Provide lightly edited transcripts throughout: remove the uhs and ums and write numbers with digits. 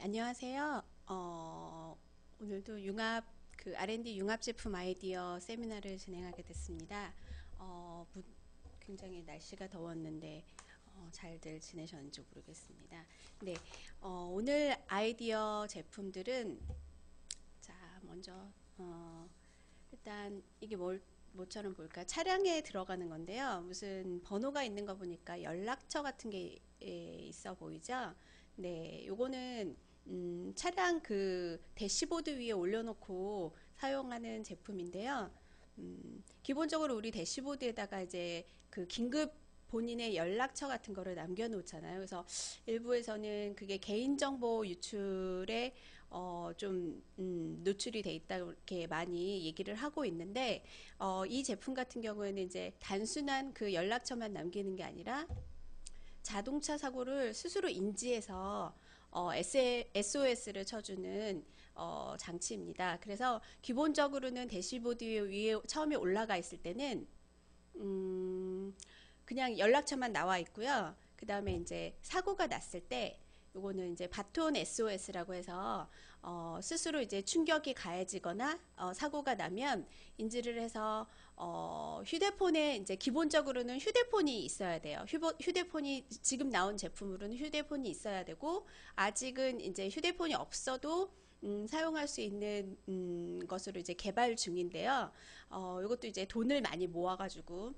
안녕하세요. 오늘도 R&D 융합 제품 아이디어 세미나를 진행하게 됐습니다. 굉장히 날씨가 더웠는데 잘들 지내셨는지 모르겠습니다. 네, 오늘 아이디어 제품들은 자 먼저 일단 이게 뭐처럼 볼까? 차량에 들어가는 건데요. 무슨 번호가 있는 거 보니까 연락처 같은 게 있어 보이죠? 네, 요거는 차량 그 대시보드 위에 올려놓고 사용하는 제품인데요. 기본적으로 우리 대시보드에다가 이제 그 긴급 본인의 연락처 같은 거를 남겨놓잖아요. 그래서 일부에서는 그게 개인정보 유출에 좀 노출이 돼 있다 이렇게 많이 얘기를 하고 있는데 이 제품 같은 경우에는 이제 단순한 그 연락처만 남기는 게 아니라 자동차 사고를 스스로 인지해서 SOS를 쳐주는 장치입니다. 그래서 기본적으로는 대시보드 위에 처음에 올라가 있을 때는 그냥 연락처만 나와 있고요. 그 다음에 이제 사고가 났을 때 요거는 이제 바톤 SOS라고 해서 스스로 이제 충격이 가해지거나 사고가 나면 인지를 해서 휴대폰에 이제 기본적으로는 휴대폰이 있어야 돼요. 휴대폰이 지금 나온 제품으로는 휴대폰이 있어야 되고 아직은 이제 휴대폰이 없어도 사용할 수 있는 것으로 이제 개발 중인데요. 이것도 이제 돈을 많이 모아가지고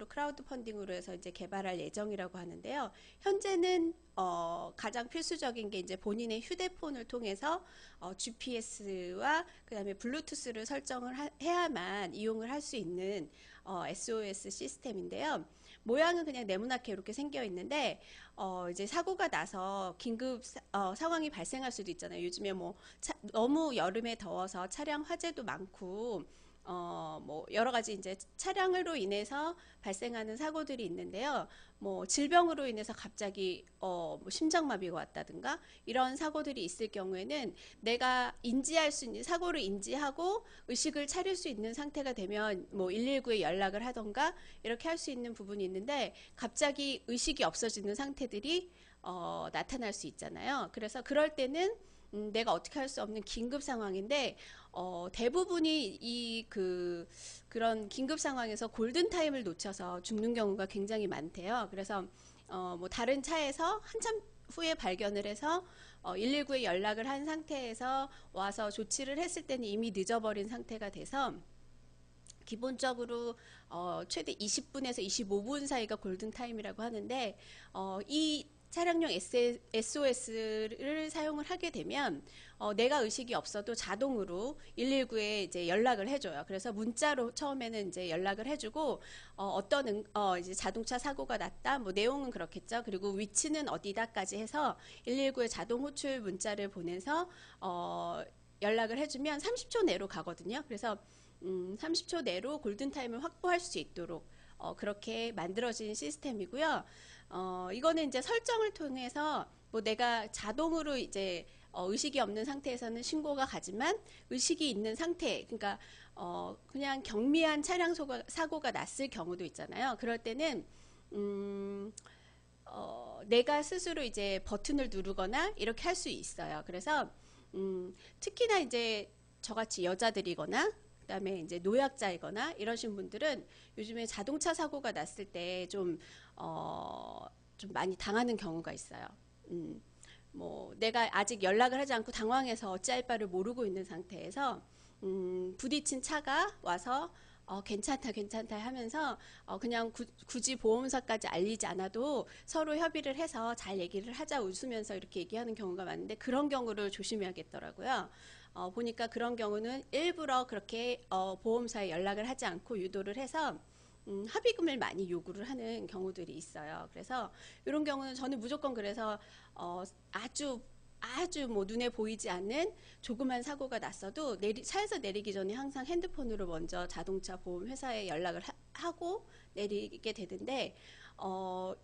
크라우드 펀딩으로 해서 이제 개발할 예정이라고 하는데요. 현재는 가장 필수적인 게 이제 본인의 휴대폰을 통해서 GPS와 그다음에 블루투스를 설정을 해야만 이용을 할 수 있는 SOS 시스템인데요. 모양은 그냥 네모나게 이렇게 생겨 있는데 이제 사고가 나서 긴급 상황이 발생할 수도 있잖아요. 요즘에 뭐 너무 여름에 더워서 차량 화재도 많고 뭐 여러 가지 이제 차량으로 인해서 발생하는 사고들이 있는데요. 뭐 질병으로 인해서 갑자기 뭐 심장마비가 왔다든가 이런 사고들이 있을 경우에는 내가 인지할 수 있는 사고를 인지하고 의식을 차릴 수 있는 상태가 되면 뭐 119에 연락을 하던가 이렇게 할 수 있는 부분이 있는데 갑자기 의식이 없어지는 상태들이 나타날 수 있잖아요. 그래서 그럴 때는 내가 어떻게 할 수 없는 긴급 상황인데 대부분이 그런 긴급 상황에서 골든 타임을 놓쳐서 죽는 경우가 굉장히 많대요. 그래서 뭐 다른 차에서 한참 후에 발견을 해서 119에 연락을 한 상태에서 와서 조치를 했을 때는 이미 늦어버린 상태가 돼서 기본적으로 최대 20분에서 25분 사이가 골든타임이라고 하는데 이 차량용 SOS를 사용을 하게 되면 내가 의식이 없어도 자동으로 119에 이제 연락을 해줘요. 그래서 문자로 처음에는 이제 연락을 해주고 이제 자동차 사고가 났다, 뭐 내용은 그렇겠죠. 그리고 위치는 어디다까지 해서 119에 자동 호출 문자를 보내서 연락을 해주면 30초 내로 가거든요. 그래서 30초 내로 골든타임을 확보할 수 있도록 그렇게 만들어진 시스템이고요. 이거는 이제 설정을 통해서 뭐 내가 자동으로 이제 의식이 없는 상태에서는 신고가 가지만 의식이 있는 상태, 그러니까 그냥 경미한 차량 사고가 났을 경우도 있잖아요. 그럴 때는 내가 스스로 이제 버튼을 누르거나 이렇게 할 수 있어요. 그래서 특히나 이제 저같이 여자들이거나 그다음에 이제 노약자이거나 이러신 분들은 요즘에 자동차 사고가 났을 때 좀 많이 당하는 경우가 있어요. 뭐 내가 아직 연락을 하지 않고 당황해서 어찌할 바를 모르고 있는 상태에서 부딪힌 차가 와서 괜찮다 괜찮다 하면서 그냥 굳이 보험사까지 알리지 않아도 서로 협의를 해서 잘 얘기를 하자 웃으면서 이렇게 얘기하는 경우가 많은데 그런 경우를 조심해야겠더라고요. 보니까 그런 경우는 일부러 그렇게 보험사에 연락을 하지 않고 유도를 해서 합의금을 많이 요구를 하는 경우들이 있어요. 그래서 이런 경우는 저는 무조건 그래서 아주 뭐 눈에 보이지 않는 조그만 사고가 났어도 차에서 내리기 전에 항상 핸드폰으로 먼저 자동차 보험 회사에 연락을 하고 내리게 되는데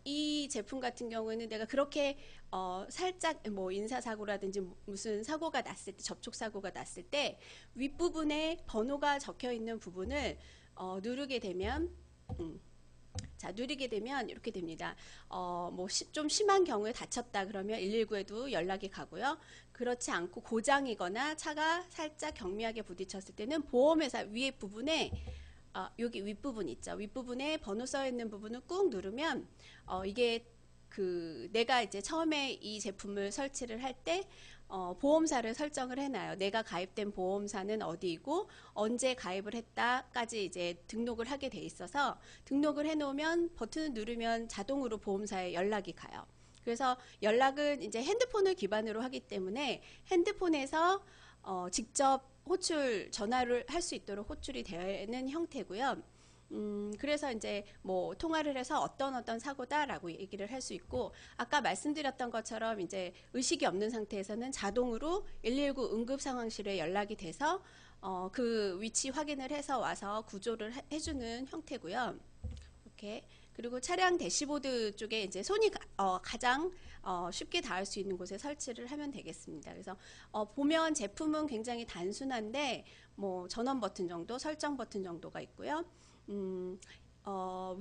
이 제품 같은 경우는 내가 그렇게 살짝 뭐 인사사고라든지 무슨 사고가 났을 때 접촉사고가 났을 때 윗부분에 번호가 적혀 있는 부분을 누르게 되면 자, 누르게 되면 이렇게 됩니다. 뭐 좀 심한 경우에 다쳤다 그러면 119에도 연락이 가고요. 그렇지 않고 고장이거나 차가 살짝 경미하게 부딪혔을 때는 보험회사 위에 부분에 여기 윗부분 있죠. 윗부분에 번호 써 있는 부분을 꾹 누르면 이게 내가 이제 처음에 이 제품을 설치를 할 때 보험사를 설정을 해놔요. 내가 가입된 보험사는 어디이고 언제 가입을 했다까지 이제 등록을 하게 돼 있어서 등록을 해놓으면 버튼을 누르면 자동으로 보험사에 연락이 가요. 그래서 연락은 이제 핸드폰을 기반으로 하기 때문에 핸드폰에서 직접 호출 전화를 할 수 있도록 호출이 되는 형태고요. 그래서 이제 뭐 통화를 해서 어떤 사고다라고 얘기를 할 수 있고, 아까 말씀드렸던 것처럼 이제 의식이 없는 상태에서는 자동으로 119 응급 상황실에 연락이 돼서 그 위치 확인을 해서 와서 구조를 해주는 형태고요. 이렇게. 그리고 차량 대시보드 쪽에 이제 손이 가장 쉽게 닿을 수 있는 곳에 설치를 하면 되겠습니다. 그래서 보면 제품은 굉장히 단순한데 뭐 전원 버튼 정도, 설정 버튼 정도가 있고요.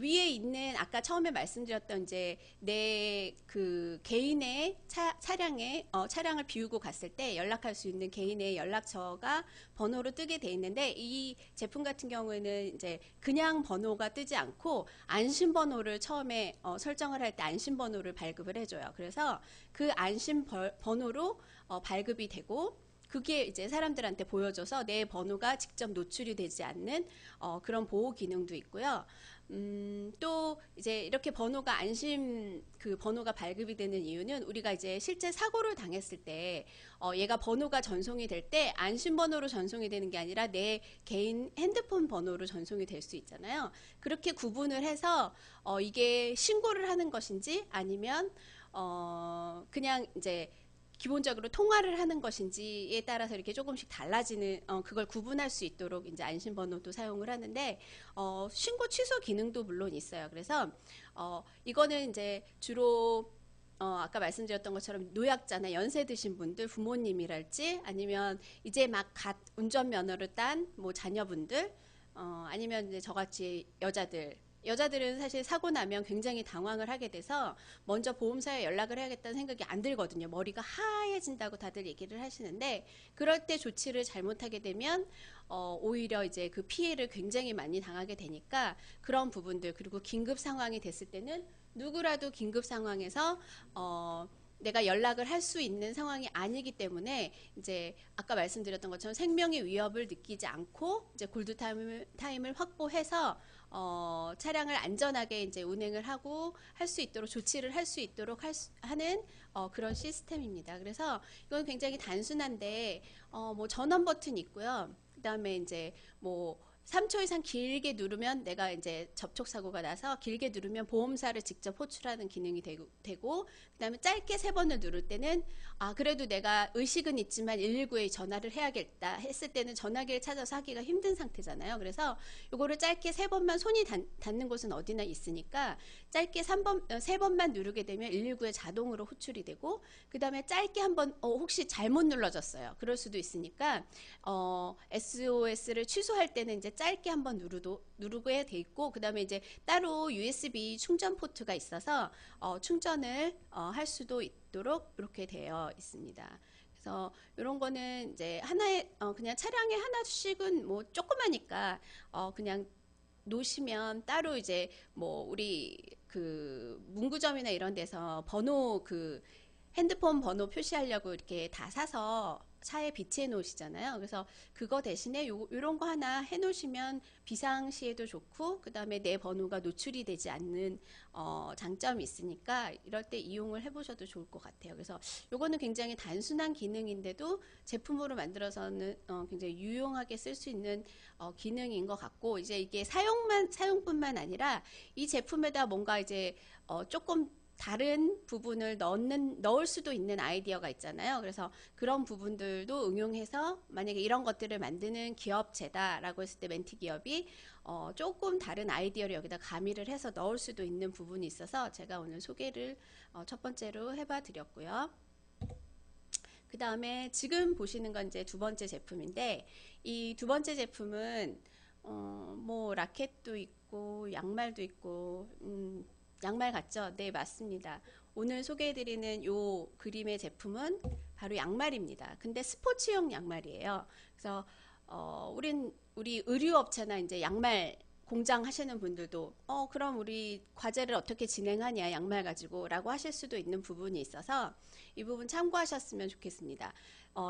위에 있는 아까 처음에 말씀드렸던 이제 내 그 개인의 차량에 차량을 비우고 갔을 때 연락할 수 있는 개인의 연락처가 번호로 뜨게 돼 있는데, 이 제품 같은 경우에는 이제 그냥 번호가 뜨지 않고 안심 번호를 처음에 설정을 할 때 안심 번호를 발급을 해줘요. 그래서 그 안심 번호로 발급이 되고, 그게 이제 사람들한테 보여줘서 내 번호가 직접 노출이 되지 않는 그런 보호 기능도 있고요. 또 이제 이렇게 번호가 안심 그 번호가 발급이 되는 이유는 우리가 이제 실제 사고를 당했을 때 얘가 번호가 전송이 될 때 안심 번호로 전송이 되는 게 아니라 내 개인 핸드폰 번호로 전송이 될 수 있잖아요. 그렇게 구분을 해서 이게 신고를 하는 것인지 아니면 그냥 이제 기본적으로 통화를 하는 것인지에 따라서 이렇게 조금씩 달라지는 그걸 구분할 수 있도록 이제 안심번호도 사용을 하는데, 신고 취소 기능도 물론 있어요. 그래서 이거는 이제 주로 아까 말씀드렸던 것처럼 노약자나 연세 드신 분들, 부모님이랄지 아니면 이제 막 갓 운전면허를 딴 뭐 자녀분들, 아니면 이제 저같이 여자들은 사실 사고 나면 굉장히 당황을 하게 돼서 먼저 보험사에 연락을 해야겠다는 생각이 안 들거든요. 머리가 하얘진다고 다들 얘기를 하시는데, 그럴 때 조치를 잘못하게 되면 오히려 이제 그 피해를 굉장히 많이 당하게 되니까 그런 부분들, 그리고 긴급 상황이 됐을 때는 누구라도 긴급 상황에서 내가 연락을 할 수 있는 상황이 아니기 때문에 이제 아까 말씀드렸던 것처럼 생명의 위협을 느끼지 않고 이제 골드 타임을 확보해서 차량을 안전하게 이제 운행을 하고 할 수 있도록 조치를 할 수 있도록 하는 그런 시스템입니다. 그래서 이건 굉장히 단순한데 뭐 전원 버튼 있고요. 그다음에 이제 뭐 3초 이상 길게 누르면 내가 이제 접촉 사고가 나서 길게 누르면 보험사를 직접 호출하는 기능이 되고 그다음에 짧게 3번을 누를 때는 그래도 내가 의식은 있지만 119에 전화를 해야겠다 했을 때는 전화기를 찾아서 하기가 힘든 상태잖아요. 그래서 요거를 짧게 3번만, 손이 닿는 곳은 어디나 있으니까 짧게 3번만 누르게 되면 119에 자동으로 호출이 되고, 그다음에 짧게 한번 혹시 잘못 눌러졌어요. 그럴 수도 있으니까 SOS를 취소할 때는 이제 짧게 한번 누르게 돼 있고, 그 다음에 이제 따로 USB 충전 포트가 있어서 충전을 할 수도 있도록 이렇게 되어 있습니다. 그래서 이런 거는 이제 하나의 그냥 차량에 하나씩은 뭐 조그마니까 그냥 놓으시면 따로 이제 뭐 우리 그 문구점이나 이런 데서 번호 핸드폰 번호 표시하려고 이렇게 다 사서 차에 비치해 놓으시잖아요. 그래서 그거 대신에 요런 거 하나 해 놓으시면 비상시에도 좋고, 그 다음에 내 번호가 노출이 되지 않는 장점이 있으니까 이럴 때 이용을 해보셔도 좋을 것 같아요. 그래서 요거는 굉장히 단순한 기능인데도 제품으로 만들어서는 굉장히 유용하게 쓸 수 있는 기능인 것 같고, 이제 이게 사용뿐만 아니라 이 제품에다 뭔가 이제 조금 다른 부분을 넣을 수도 있는 아이디어가 있잖아요. 그래서 그런 부분들도 응용해서 만약에 이런 것들을 만드는 기업체다라고 했을 때 멘티 기업이 조금 다른 아이디어를 여기다 가미를 해서 넣을 수도 있는 부분이 있어서 제가 오늘 소개를 첫 번째로 해봐 드렸고요. 그 다음에 지금 보시는 건 이제 두 번째 제품인데, 이 두 번째 제품은 뭐 라켓도 있고 있고 양말도 있고 양말 같죠? 네, 맞습니다. 오늘 소개해드리는 요 그림의 제품은 바로 양말입니다. 근데 스포츠용 양말이에요. 그래서 우리 의류업체나 이제 양말 공장 하시는 분들도 그럼 우리 과제를 어떻게 진행하냐 양말 가지고 라고 하실 수도 있는 부분이 있어서 이 부분 참고하셨으면 좋겠습니다.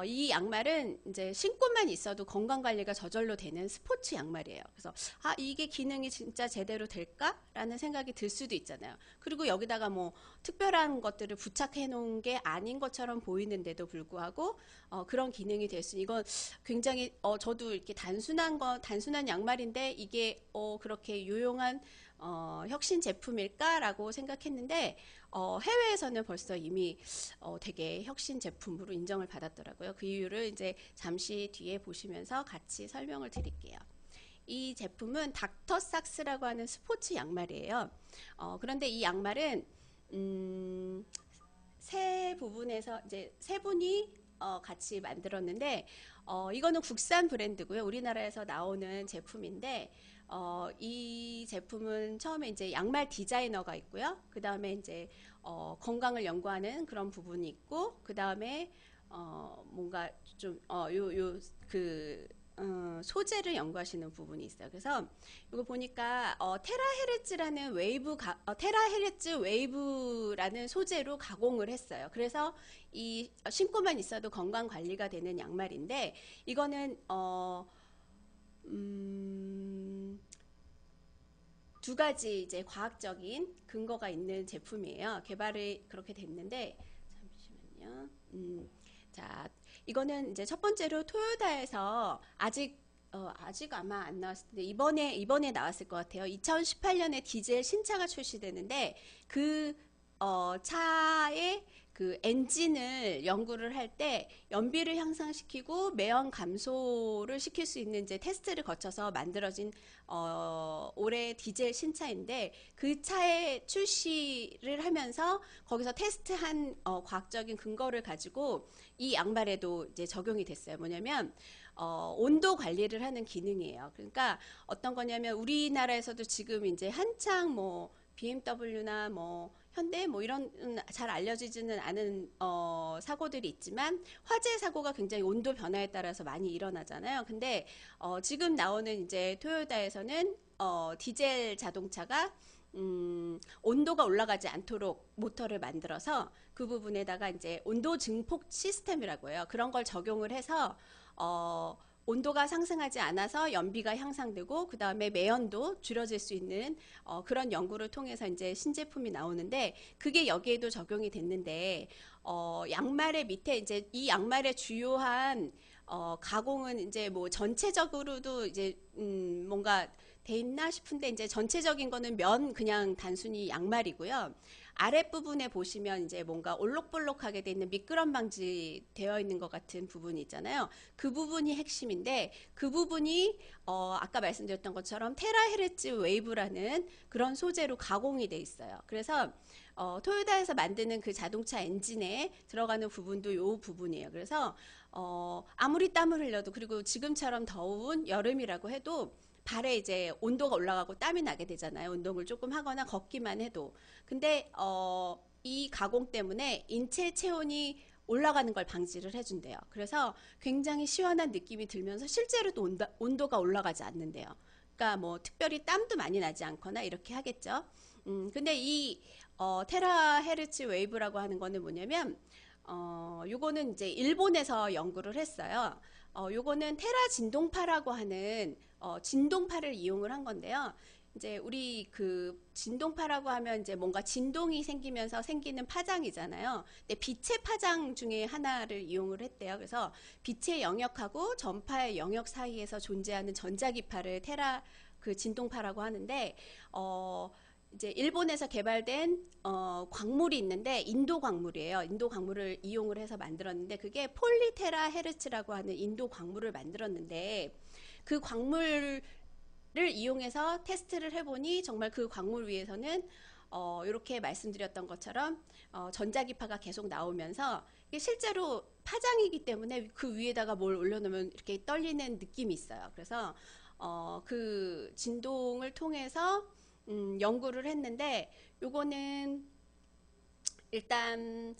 이 양말은 이제 신고만 있어도 건강관리가 저절로 되는 스포츠 양말이에요. 그래서 이게 기능이 진짜 제대로 될까라는 생각이 들 수도 있잖아요. 그리고 여기다가 뭐 특별한 것들을 부착해 놓은 게 아닌 것처럼 보이는데도 불구하고 그런 기능이 될 수, 이건 굉장히 저도 이렇게 단순한 양말인데 이게 그렇게 유용한 혁신 제품일까라고 생각했는데 해외에서는 벌써 이미 되게 혁신 제품으로 인정을 받았더라고요. 그 이유를 이제 잠시 뒤에 보시면서 같이 설명을 드릴게요. 이 제품은 닥터삭스라고 하는 스포츠 양말이에요. 그런데 이 양말은 세 부분에서 이제 세 분이 같이 만들었는데 이거는 국산 브랜드고요. 우리나라에서 나오는 제품인데 이 제품은 처음에 이제 양말 디자이너가 있고요. 그 다음에 이제 건강을 연구하는 그런 부분이 있고, 그 다음에 뭔가 좀 소재를 연구하시는 부분이 있어요. 그래서 이거 보니까 테라헤르츠 웨이브라는 소재로 가공을 했어요. 그래서 이 신고만 있어도 건강 관리가 되는 양말인데 이거는 두 가지 이제 과학적인 근거가 있는 제품이에요. 개발이 그렇게 됐는데 잠시만요. 자, 이거는 이제 첫 번째로 토요타에서 아직 아마 안 나왔을 텐데 이번에 나왔을 것 같아요. 2018년에 디젤 신차가 출시되는데 그 차의 그 엔진을 연구를 할 때 연비를 향상시키고 매연 감소를 시킬 수 있는 이제 테스트를 거쳐서 만들어진 올해 디젤 신차인데 그 차에 출시를 하면서 거기서 테스트한 과학적인 근거를 가지고 이 양말에도 이제 적용이 됐어요. 뭐냐면 온도 관리를 하는 기능이에요. 그러니까 어떤 거냐면 우리나라에서도 지금 이제 한창 뭐 BMW나 뭐 현대 뭐 이런 잘 알려지지는 않은 사고들이 있지만 화재 사고가 굉장히 온도 변화에 따라서 많이 일어나잖아요. 근데 지금 나오는 이제 토요타에서는 디젤 자동차가 온도가 올라가지 않도록 모터를 만들어서 그 부분에다가 이제 온도 증폭 시스템이라고 해요. 그런 걸 적용을 해서 온도가 상승하지 않아서 연비가 향상되고 그 다음에 매연도 줄여질 수 있는 그런 연구를 통해서 이제 신제품이 나오는데 그게 여기에도 적용이 됐는데 양말의 밑에 이제 이 양말의 주요한 가공은 이제 뭐 전체적으로도 이제 뭔가 돼 있나 싶은데 이제 전체적인 거는 그냥 단순히 양말이고요. 아랫부분에 보시면 이제 뭔가 올록볼록하게 돼 있는 미끄럼 방지 되어 있는 것 같은 부분이 있잖아요. 그 부분이 핵심인데 그 부분이 아까 말씀드렸던 것처럼 테라헤르츠 웨이브라는 그런 소재로 가공이 돼 있어요. 그래서 토요타에서 만드는 그 자동차 엔진에 들어가는 부분도 이 부분이에요. 그래서 아무리 땀을 흘려도 그리고 지금처럼 더운 여름이라고 해도 발에 이제 온도가 올라가고 땀이 나게 되잖아요. 운동을 조금 하거나 걷기만 해도. 근데 이 가공 때문에 인체 체온이 올라가는 걸 방지를 해준대요. 그래서 굉장히 시원한 느낌이 들면서 실제로도 온도가 올라가지 않는데요. 그러니까 뭐 특별히 땀도 많이 나지 않거나 이렇게 하겠죠. 근데 이 테라헤르츠 웨이브라고 하는 거는 뭐냐면 요거는 이제 일본에서 연구를 했어요. 요거는 테라 진동파라고 하는 진동파를 이용을 한 건데요. 이제 우리 그 진동파라고 하면 이제 뭔가 진동이 생기면서 생기는 파장이잖아요. 근데 빛의 파장 중에 하나를 이용을 했대요. 그래서 빛의 영역하고 전파의 영역 사이에서 존재하는 전자기파를 그 진동파라고 하는데 이제 일본에서 개발된 광물이 있는데 인도 광물이에요. 인도 광물을 이용을 해서 만들었는데 그게 폴리테라 헤르츠라고 하는 인도 광물을 만들었는데 그 광물을 이용해서 테스트를 해보니 정말 그 광물 위에서는 이렇게 말씀드렸던 것처럼 전자기파가 계속 나오면서 이게 실제로 파장이기 때문에 그 위에다가 뭘 올려놓으면 이렇게 떨리는 느낌이 있어요. 그래서 그 진동을 통해서 연구를 했는데 요거는 일단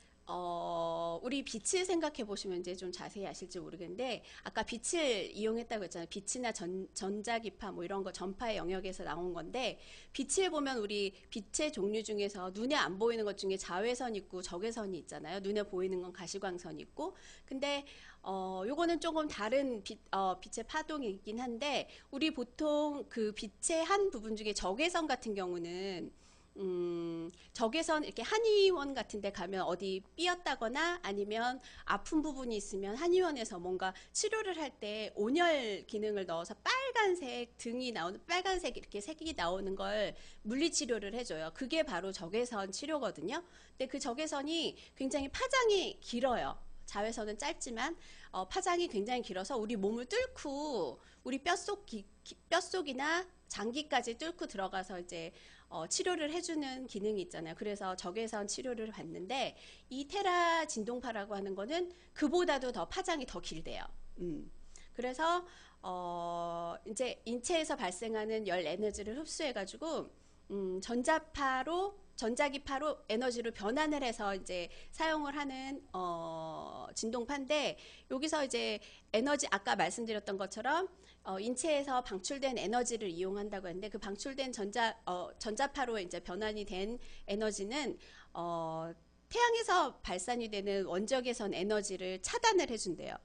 우리 빛을 생각해 보시면 이제 좀 자세히 아실지 모르겠는데 아까 빛을 이용했다고 했잖아요. 빛이나 전자기파 뭐 이런 거 전파의 영역에서 나온 건데 빛을 보면 우리 빛의 종류 중에서 눈에 안 보이는 것 중에 자외선 있고 적외선이 있잖아요. 눈에 보이는 건 가시광선이 있고 근데 요거는 조금 다른 빛의 파동이긴 한데 우리 보통 그 빛의 한 부분 중에 적외선 같은 경우는 적외선 이렇게 한의원 같은 데 가면 어디 삐었다거나 아니면 아픈 부분이 있으면 한의원에서 뭔가 치료를 할 때 온열 기능을 넣어서 빨간색 등이 나오는 빨간색 이렇게 색이 나오는 걸 물리치료를 해줘요. 그게 바로 적외선 치료거든요. 근데 그 적외선이 굉장히 파장이 길어요. 자외선은 짧지만 파장이 굉장히 길어서 우리 몸을 뚫고 우리 뼛속이나 장기까지 뚫고 들어가서 이제 치료를 해주는 기능이 있잖아요. 그래서 적외선 치료를 받는데 이 테라 진동파라고 하는 거는 그보다도 더 파장이 더 길대요. 그래서 이제 인체에서 발생하는 열 에너지를 흡수해가지고 전자기파로 에너지로 변환을 해서 이제 사용을 하는 진동파인데 여기서 이제 에너지 아까 말씀드렸던 것처럼 인체에서 방출된 에너지를 이용한다고 했는데 그 방출된 전자파로 이제 변환이 된 에너지는 태양에서 발산이 되는 원적외선 에너지를 차단을 해준대요.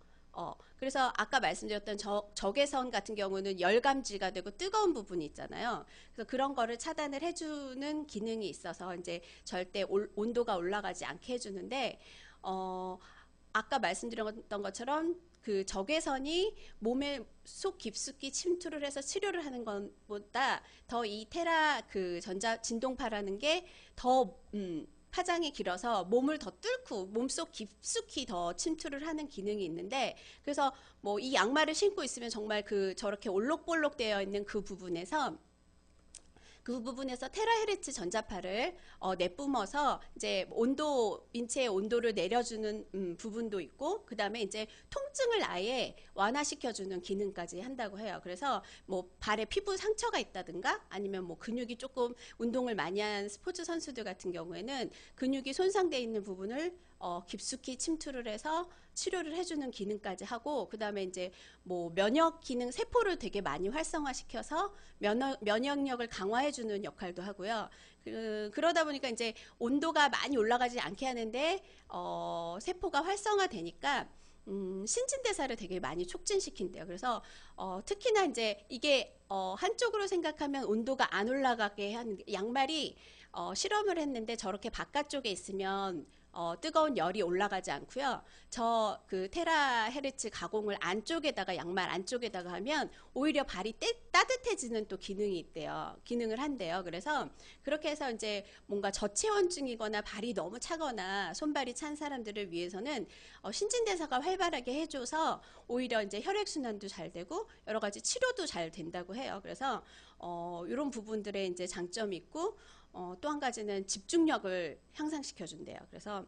그래서 아까 말씀드렸던 적외선 같은 경우는 열감지가 되고 뜨거운 부분이 있잖아요. 그래서 그런 거를 차단을 해주는 기능이 있어서 이제 절대 온도가 올라가지 않게 해주는데, 아까 말씀드렸던 것처럼 그 적외선이 몸에 속 깊숙이 침투를 해서 치료를 하는 것보다 더 이 테라 그 진동파라는 게 더 파장이 길어서 몸을 더 뚫고 몸속 깊숙이 더 침투를 하는 기능이 있는데 그래서 뭐 이 양말을 신고 있으면 정말 그 저렇게 올록볼록 되어 있는 그 부분에서 테라헤르츠 전자파를 내뿜어서 이제 인체의 온도를 내려주는 부분도 있고 그 다음에 이제 통증을 아예 완화시켜주는 기능까지 한다고 해요. 그래서 뭐 발에 피부 상처가 있다든가 아니면 뭐 근육이 조금 운동을 많이 한 스포츠 선수들 같은 경우에는 근육이 손상되어 있는 부분을 깊숙이 침투를 해서 치료를 해주는 기능까지 하고 그 다음에 이제 뭐 면역 기능 세포를 되게 많이 활성화시켜서 면역력을 강화해주는 역할도 하고요. 그러다 보니까 이제 온도가 많이 올라가지 않게 하는데 세포가 활성화되니까 신진대사를 되게 많이 촉진시킨대요. 그래서 특히나 이제 이게 한쪽으로 생각하면 온도가 안 올라가게 하는 양말이 실험을 했는데 저렇게 바깥쪽에 있으면 뜨거운 열이 올라가지 않고요. 저 그 테라헤르츠 가공을 양말 안쪽에다가 하면 오히려 발이 따뜻해지는 또 기능을 한대요. 그래서 그렇게 해서 이제 뭔가 저체온증이거나 발이 너무 차거나 손발이 찬 사람들을 위해서는 신진대사가 활발하게 해줘서 오히려 이제 혈액순환도 잘 되고 여러 가지 치료도 잘 된다고 해요. 그래서 이런 부분들에 이제 장점이 있고 또 한 가지는 집중력을 향상시켜 준대요. 그래서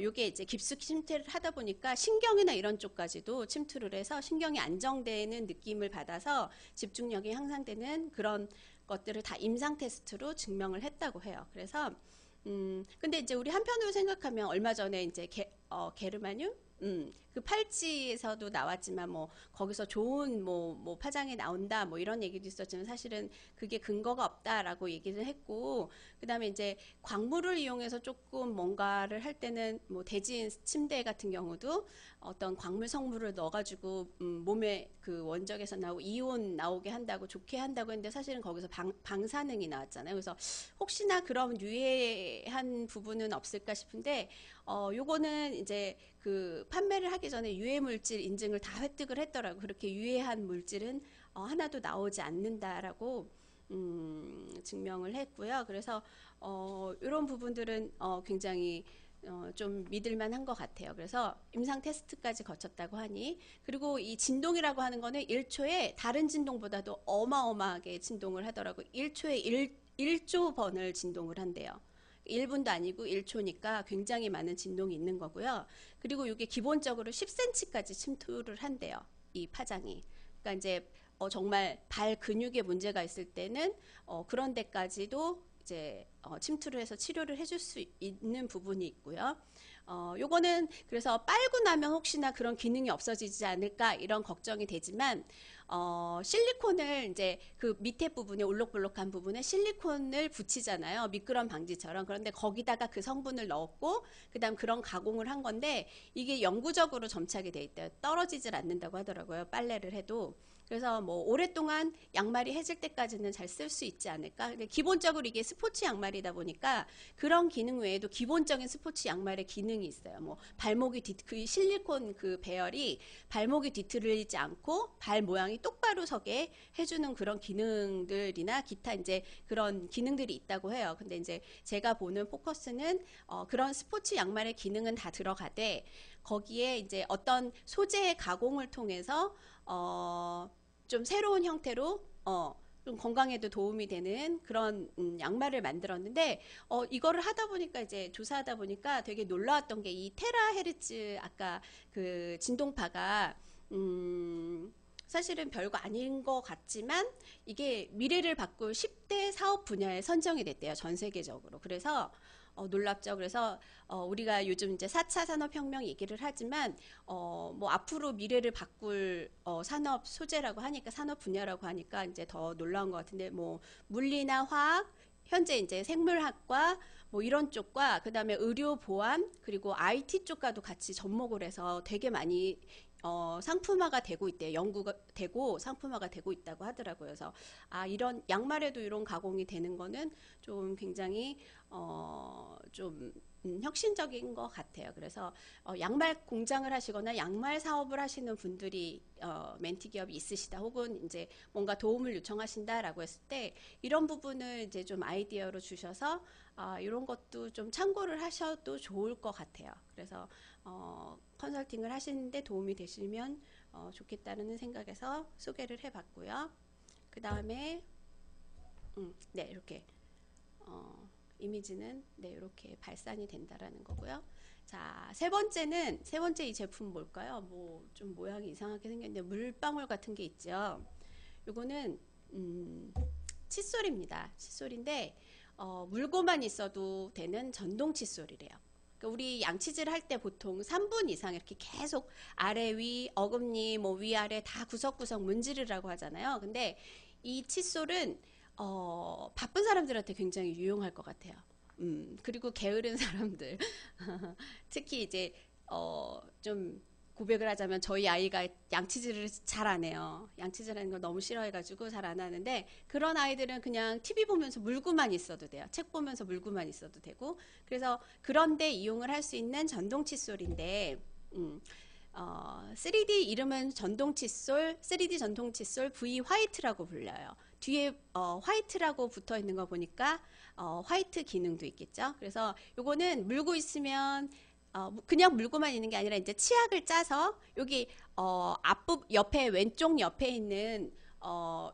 요게 이제 깊숙이 침투를 하다 보니까 신경이나 이런 쪽까지도 침투를 해서 신경이 안정되는 느낌을 받아서 집중력이 향상되는 그런 것들을 다 임상 테스트로 증명을 했다고 해요. 그래서 근데 이제 우리 한편으로 생각하면 얼마 전에 이제 게르마늄 그 팔찌에서도 나왔지만 뭐 거기서 좋은 뭐 파장이 나온다 뭐 이런 얘기도 있었지만 사실은 그게 근거가 없다라고 얘기를 했고 그다음에 이제 광물을 이용해서 조금 뭔가를 할 때는 뭐 대지인 침대 같은 경우도 어떤 광물 성분을 넣어가지고 몸에 그 원적에서 나오고 이온 나오게 한다고 좋게 한다고 했는데 사실은 거기서 방사능이 나왔잖아요. 그래서 혹시나 그런 유해한 부분은 없을까 싶은데 요거는 이제 그 판매를 하기 전에 유해 물질 인증을 다 획득을 했더라고. 그렇게 유해한 물질은 하나도 나오지 않는다라고 증명을 했고요. 그래서 이런 부분들은 굉장히 좀 믿을만한 것 같아요. 그래서 임상 테스트까지 거쳤다고 하니 그리고 이 진동이라고 하는 거는 1초에 다른 진동보다도 어마어마하게 진동을 하더라고요. 1초에 1조 번을 진동을 한대요. 1분도 아니고 1초니까 굉장히 많은 진동이 있는 거고요. 그리고 이게 기본적으로 10cm까지 침투를 한대요. 이 파장이. 그러니까 이제 정말 발 근육에 문제가 있을 때는 그런 데까지도 이제 침투를 해서 치료를 해줄 수 있는 부분이 있고요. 요거는 그래서 빨고 나면 혹시나 그런 기능이 없어지지 않을까 이런 걱정이 되지만 실리콘을 이제 그 밑에 부분에 올록볼록한 부분에 실리콘을 붙이잖아요. 미끄럼 방지처럼. 그런데 거기다가 그 성분을 넣었고 그다음 그런 가공을 한 건데 이게 영구적으로 점착이 돼 있대요. 떨어지질 않는다고 하더라고요. 빨래를 해도. 그래서 뭐 오랫동안 양말이 해질 때까지는 잘 쓸 수 있지 않을까. 근데 기본적으로 이게 스포츠 양말이다 보니까 그런 기능 외에도 기본적인 스포츠 양말의 기능이 있어요. 뭐 발목이 그 실리콘 그 배열이 발목이 뒤틀리지 않고 발 모양이 똑바로 서게 해주는 그런 기능들이나 기타 이제 그런 기능들이 있다고 해요. 근데 이제 제가 보는 포커스는 그런 스포츠 양말의 기능은 다 들어가되 거기에 이제 어떤 소재의 가공을 통해서 좀 새로운 형태로 좀 건강에도 도움이 되는 그런 양말을 만들었는데 이거를 하다 보니까 이제 조사하다 보니까 되게 놀라웠던 게 이 테라헤르츠 아까 그 진동파가 사실은 별거 아닌 것 같지만 이게 미래를 바꿀 10대 사업 분야에 선정이 됐대요. 전 세계적으로. 그래서 놀랍죠. 그래서 우리가 요즘 이제 4차 산업혁명 얘기를 하지만 뭐 앞으로 미래를 바꿀 산업 소재라고 하니까 산업 분야라고 하니까 이제 더 놀라운 것 같은데 뭐 물리나 화학 현재 이제 생물학과 뭐 이런 쪽과 그다음에 의료 보안 그리고 IT 쪽과도 같이 접목을 해서 되게 많이 상품화가 되고 있대요. 연구가 되고 상품화가 되고 있다고 하더라고요. 그래서 이런 양말에도 이런 가공이 되는 거는 좀 굉장히 좀 혁신적인 것 같아요. 그래서 양말 공장을 하시거나 양말 사업을 하시는 분들이 멘티 기업이 있으시다 혹은 이제 뭔가 도움을 요청하신다라고 했을 때 이런 부분을 이제 좀 아이디어로 주셔서 이런 것도 좀 참고를 하셔도 좋을 것 같아요. 그래서 컨설팅을 하시는데 도움이 되시면 좋겠다는 생각에서 소개를 해봤고요. 그 다음에 네 이렇게 이미지는 네 이렇게 발산이 된다라는 거고요. 자, 세 번째 이 제품 뭘까요? 뭐 좀 모양이 이상하게 생겼는데 물방울 같은 게 있죠. 요거는 칫솔입니다. 칫솔인데 물고만 있어도 되는 전동 칫솔이래요. 그러니까 우리 양치질 할 때 보통 3분 이상 이렇게 계속 아래 위 어금니 뭐 위아래 다 구석구석 문지르라고 하잖아요. 근데 이 칫솔은 바쁜 사람들한테 굉장히 유용할 것 같아요. 그리고 게으른 사람들 특히 이제 좀 고백을 하자면 저희 아이가 양치질을 잘 안 해요. 양치질하는 걸 너무 싫어해가지고 잘 안 하는데 그런 아이들은 그냥 TV 보면서 물고만 있어도 돼요. 책 보면서 물고만 있어도 되고 그래서 그런데 이용을 할 수 있는 전동 칫솔인데 3D 이름은 전동 칫솔 3D 전동 칫솔 V 화이트라고 불려요. 뒤에 화이트라고 붙어 있는 거 보니까 화이트 기능도 있겠죠. 그래서 요거는 물고 있으면 그냥 물고만 있는 게 아니라 이제 치약을 짜서 여기 앞부 옆에 왼쪽 옆에 있는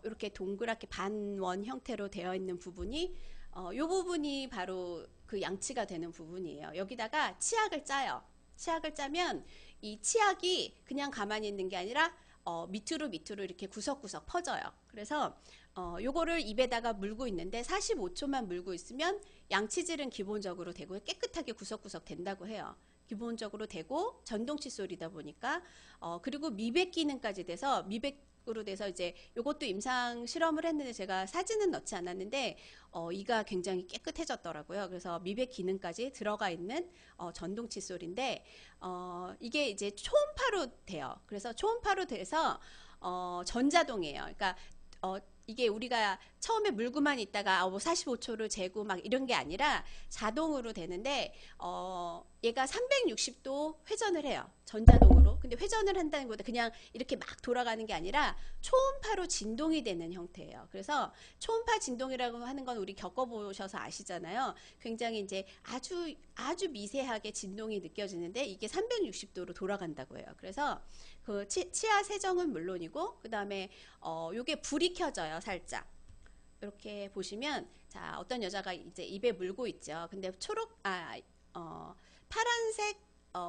이렇게 동그랗게 반원 형태로 되어 있는 부분이 요 부분이 바로 그 양치가 되는 부분이에요. 여기다가 치약을 짜요. 치약을 짜면 이 치약이 그냥 가만히 있는 게 아니라 밑으로 이렇게 구석구석 퍼져요. 그래서 요거를 입에다가 물고 있는데 45초만 물고 있으면 양치질은 기본적으로 되고 깨끗하게 구석구석 된다고 해요. 기본적으로 되고 전동 칫솔이다 보니까 그리고 미백 기능까지 돼서 미백으로 돼서 이제 요것도 임상 실험을 했는데 제가 사진은 넣지 않았는데 이가 굉장히 깨끗해졌더라고요. 그래서 미백 기능까지 들어가 있는 전동 칫솔인데 이게 이제 초음파로 돼요. 그래서 초음파로 돼서 전자동이에요. 그러니까 이게 우리가 처음에 물고만 있다가 뭐 45초를 재고 막 이런 게 아니라 자동으로 되는데 얘가 360도 회전을 해요. 전자동으로. 근데 회전을 한다는 것보다 그냥 이렇게 막 돌아가는 게 아니라 초음파로 진동이 되는 형태예요. 그래서 초음파 진동이라고 하는 건 우리 겪어보셔서 아시잖아요. 굉장히 이제 아주 미세하게 진동이 느껴지는데 이게 360도로 돌아간다고 해요. 그래서 그 치아 세정은 물론이고 그 다음에 요게 불이 켜져요. 살짝 이렇게 보시면 자 어떤 여자가 이제 입에 물고 있죠. 근데 파란색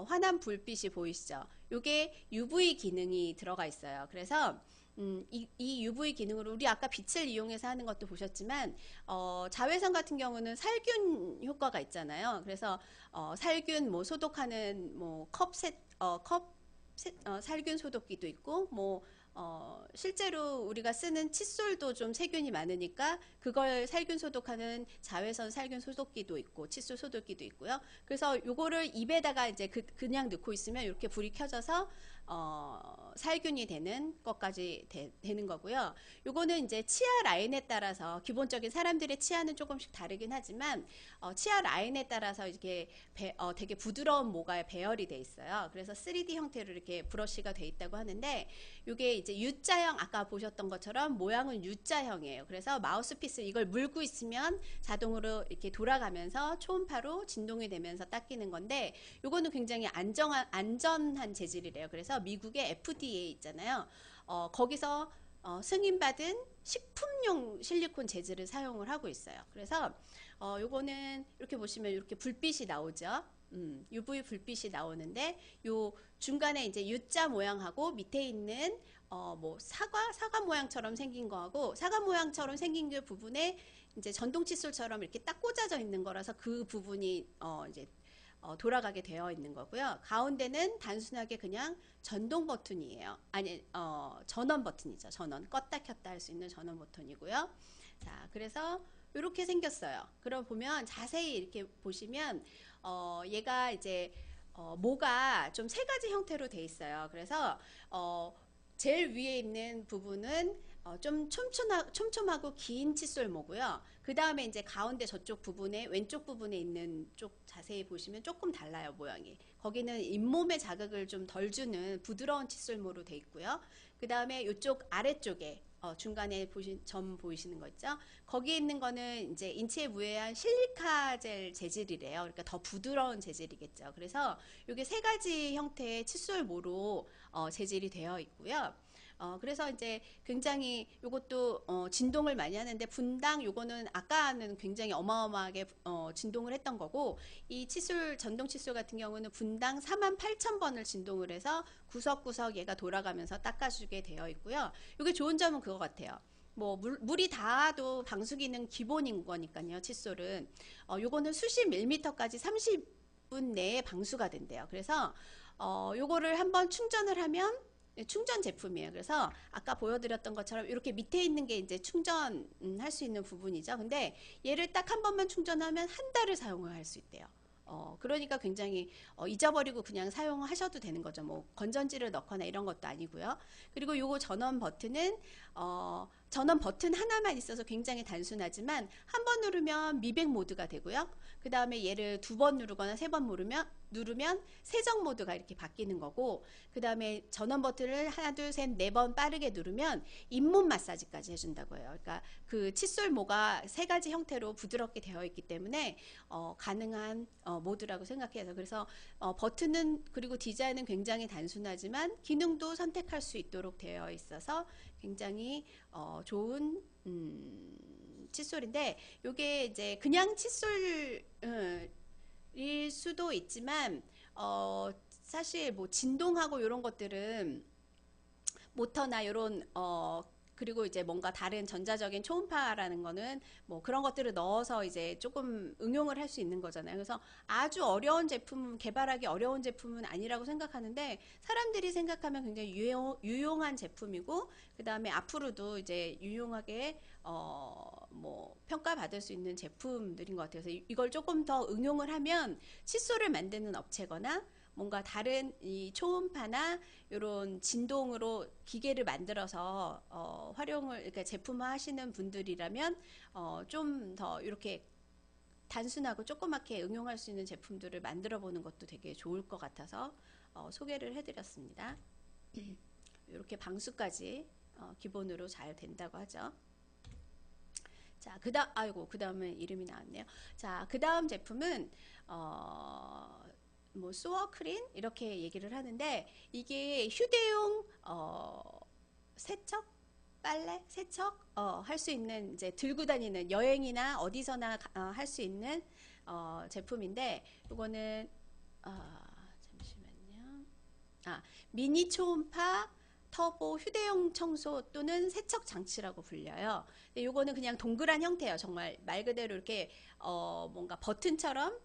환한 불빛이 보이시죠? 요게 UV 기능이 들어가 있어요. 그래서 이 UV 기능으로 우리 아까 빛을 이용해서 하는 것도 보셨지만 자외선 같은 경우는 살균 효과가 있잖아요. 그래서 살균 뭐 소독하는 뭐 살균 소독기도 있고 뭐 실제로 우리가 쓰는 칫솔도 좀 세균이 많으니까 그걸 살균 소독하는 자외선 살균 소독기도 있고 칫솔 소독기도 있고요. 그래서 요거를 입에다가 이제 그냥 넣고 있으면 이렇게 불이 켜져서 살균이 되는 것까지 되는 거고요. 요거는 이제 치아 라인에 따라서 기본적인 사람들의 치아는 조금씩 다르긴 하지만 치아 라인에 따라서 이렇게 되게 부드러운 모가 배열이 돼 있어요. 그래서 3D 형태로 이렇게 브러쉬가 돼 있다고 하는데 이게 이제 U자형 아까 보셨던 것처럼 모양은 U자형이에요. 그래서 마우스피스 이걸 물고 있으면 자동으로 이렇게 돌아가면서 초음파로 진동이 되면서 닦이는 건데 요거는 굉장히 안전한 재질이래요. 그래서 미국의 FDA 있잖아요. 거기서 승인받은 식품용 실리콘 재질을 사용을 하고 있어요. 그래서 요거는 이렇게 보시면 이렇게 불빛이 나오죠. UV 불빛이 나오는데 요 중간에 이제 U자 모양하고 밑에 있는 뭐 사과 모양처럼 생긴 거하고 사과 모양처럼 생긴 그 부분에 이제 전동 칫솔처럼 이렇게 딱 꽂아져 있는 거라서 그 부분이 이제 돌아가게 되어 있는 거고요. 가운데는 단순하게 그냥 전동 버튼이에요. 아니 전원 버튼이죠. 전원 껐다 켰다 할 수 있는 전원 버튼이고요. 자, 그래서 이렇게 생겼어요. 그럼 보면 자세히 이렇게 보시면 얘가 이제 모가 좀 세 가지 형태로 돼 있어요. 그래서 제일 위에 있는 부분은 좀 촘촘하고 긴 칫솔모고요. 그 다음에 이제 가운데 저쪽 부분에 왼쪽 부분에 있는 쪽 자세히 보시면 조금 달라요, 모양이. 거기는 잇몸에 자극을 좀 덜 주는 부드러운 칫솔모로 돼 있고요. 그 다음에 이쪽 아래쪽에 중간에 점 보이시는 거 있죠? 거기에 있는 거는 이제 인체에 무해한 실리카 젤 재질이래요. 그러니까 더 부드러운 재질이겠죠. 그래서 이게 세 가지 형태의 칫솔모로 재질이 되어 있고요. 그래서 이제 굉장히 요것도 진동을 많이 하는데 분당 요거는 아까는 굉장히 어마어마하게 진동을 했던 거고 이 칫솔 전동 칫솔 같은 경우는 분당 48,000번을 진동을 해서 구석구석 얘가 돌아가면서 닦아주게 되어 있고요. 요게 좋은 점은 그거 같아요. 뭐 물이 닿아도 방수기는 기본인 거니까요. 칫솔은 요거는 수십 밀리미터까지 30분 내에 방수가 된대요. 그래서 요거를 한번 충전을 하면 충전 제품이에요. 그래서 아까 보여드렸던 것처럼 이렇게 밑에 있는 게 이제 충전할 수 있는 부분이죠. 근데 얘를 딱 한 번만 충전하면 한 달을 사용을 할 수 있대요. 그러니까 굉장히 잊어버리고 그냥 사용하셔도 되는 거죠. 뭐 건전지를 넣거나 이런 것도 아니고요. 그리고 요거 전원 버튼 하나만 있어서 굉장히 단순하지만 한 번 누르면 미백 모드가 되고요. 그 다음에 얘를 두 번 누르거나 세 번 누르면 세정 모드가 이렇게 바뀌는 거고, 그 다음에 전원 버튼을 하나 둘 셋 네 번 빠르게 누르면 잇몸 마사지까지 해준다고 해요. 그러니까 그 칫솔모가 세 가지 형태로 부드럽게 되어 있기 때문에 가능한 모드라고 생각해서, 그래서 버튼은 그리고 디자인은 굉장히 단순하지만 기능도 선택할 수 있도록 되어 있어서 굉장히 좋은 칫솔인데, 요게 이제 그냥 칫솔 일 수도 있지만 사실 뭐 진동하고 이런 것들은 모터나 이런 그리고 이제 뭔가 다른 전자적인 초음파라는 거는 뭐 그런 것들을 넣어서 이제 조금 응용을 할 수 있는 거잖아요. 그래서 아주 어려운 제품, 개발하기 어려운 제품은 아니라고 생각하는데 사람들이 생각하면 굉장히 유용한 제품이고, 그 다음에 앞으로도 이제 유용하게 뭐 평가받을 수 있는 제품들인 것 같아서 이걸 조금 더 응용을 하면 칫솔을 만드는 업체거나 뭔가 다른 이 초음파나 이런 진동으로 기계를 만들어서 활용을, 그러니까 제품화 하시는 분들이라면 좀 더 이렇게 단순하고 조그맣게 응용할 수 있는 제품들을 만들어 보는 것도 되게 좋을 것 같아서 소개를 해드렸습니다. 이렇게 방수까지 기본으로 잘 된다고 하죠. 자, 그 다음에 이름이 나왔네요. 자, 그 다음 제품은 뭐 소어크린 이렇게 얘기를 하는데, 이게 휴대용 세척 빨래 세척 할 수 있는, 이제 들고 다니는 여행이나 어디서나 할 수 있는 제품인데, 이거는 잠시만요. 미니 초음파 터보 휴대용 청소 또는 세척 장치라고 불려요. 근데 요거는 그냥 동그란 형태예요. 정말 말 그대로 이렇게 뭔가 버튼처럼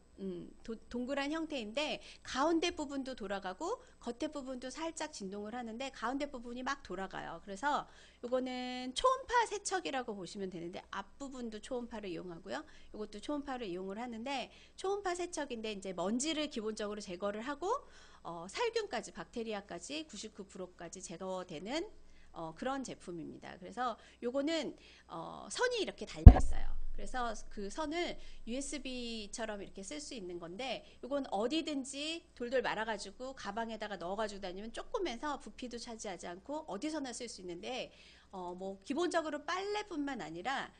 동그란 형태인데 가운데 부분도 돌아가고 겉에 부분도 살짝 진동을 하는데 가운데 부분이 막 돌아가요. 그래서 요거는 초음파 세척이라고 보시면 되는데 앞부분도 초음파를 이용하고요. 요것도 초음파를 이용을 하는데 초음파 세척인데 이제 먼지를 기본적으로 제거를 하고 살균까지 박테리아까지 99%까지 제거되는 그런 제품입니다. 그래서 요거는 선이 이렇게 달려 있어요. 그래서 그 선을 USB처럼 이렇게 쓸 수 있는 건데 이건 어디든지 돌돌 말아가지고 가방에다가 넣어가지고 다니면 조그매서 부피도 차지하지 않고 어디서나 쓸 수 있는데 뭐 기본적으로 빨래뿐만 아니라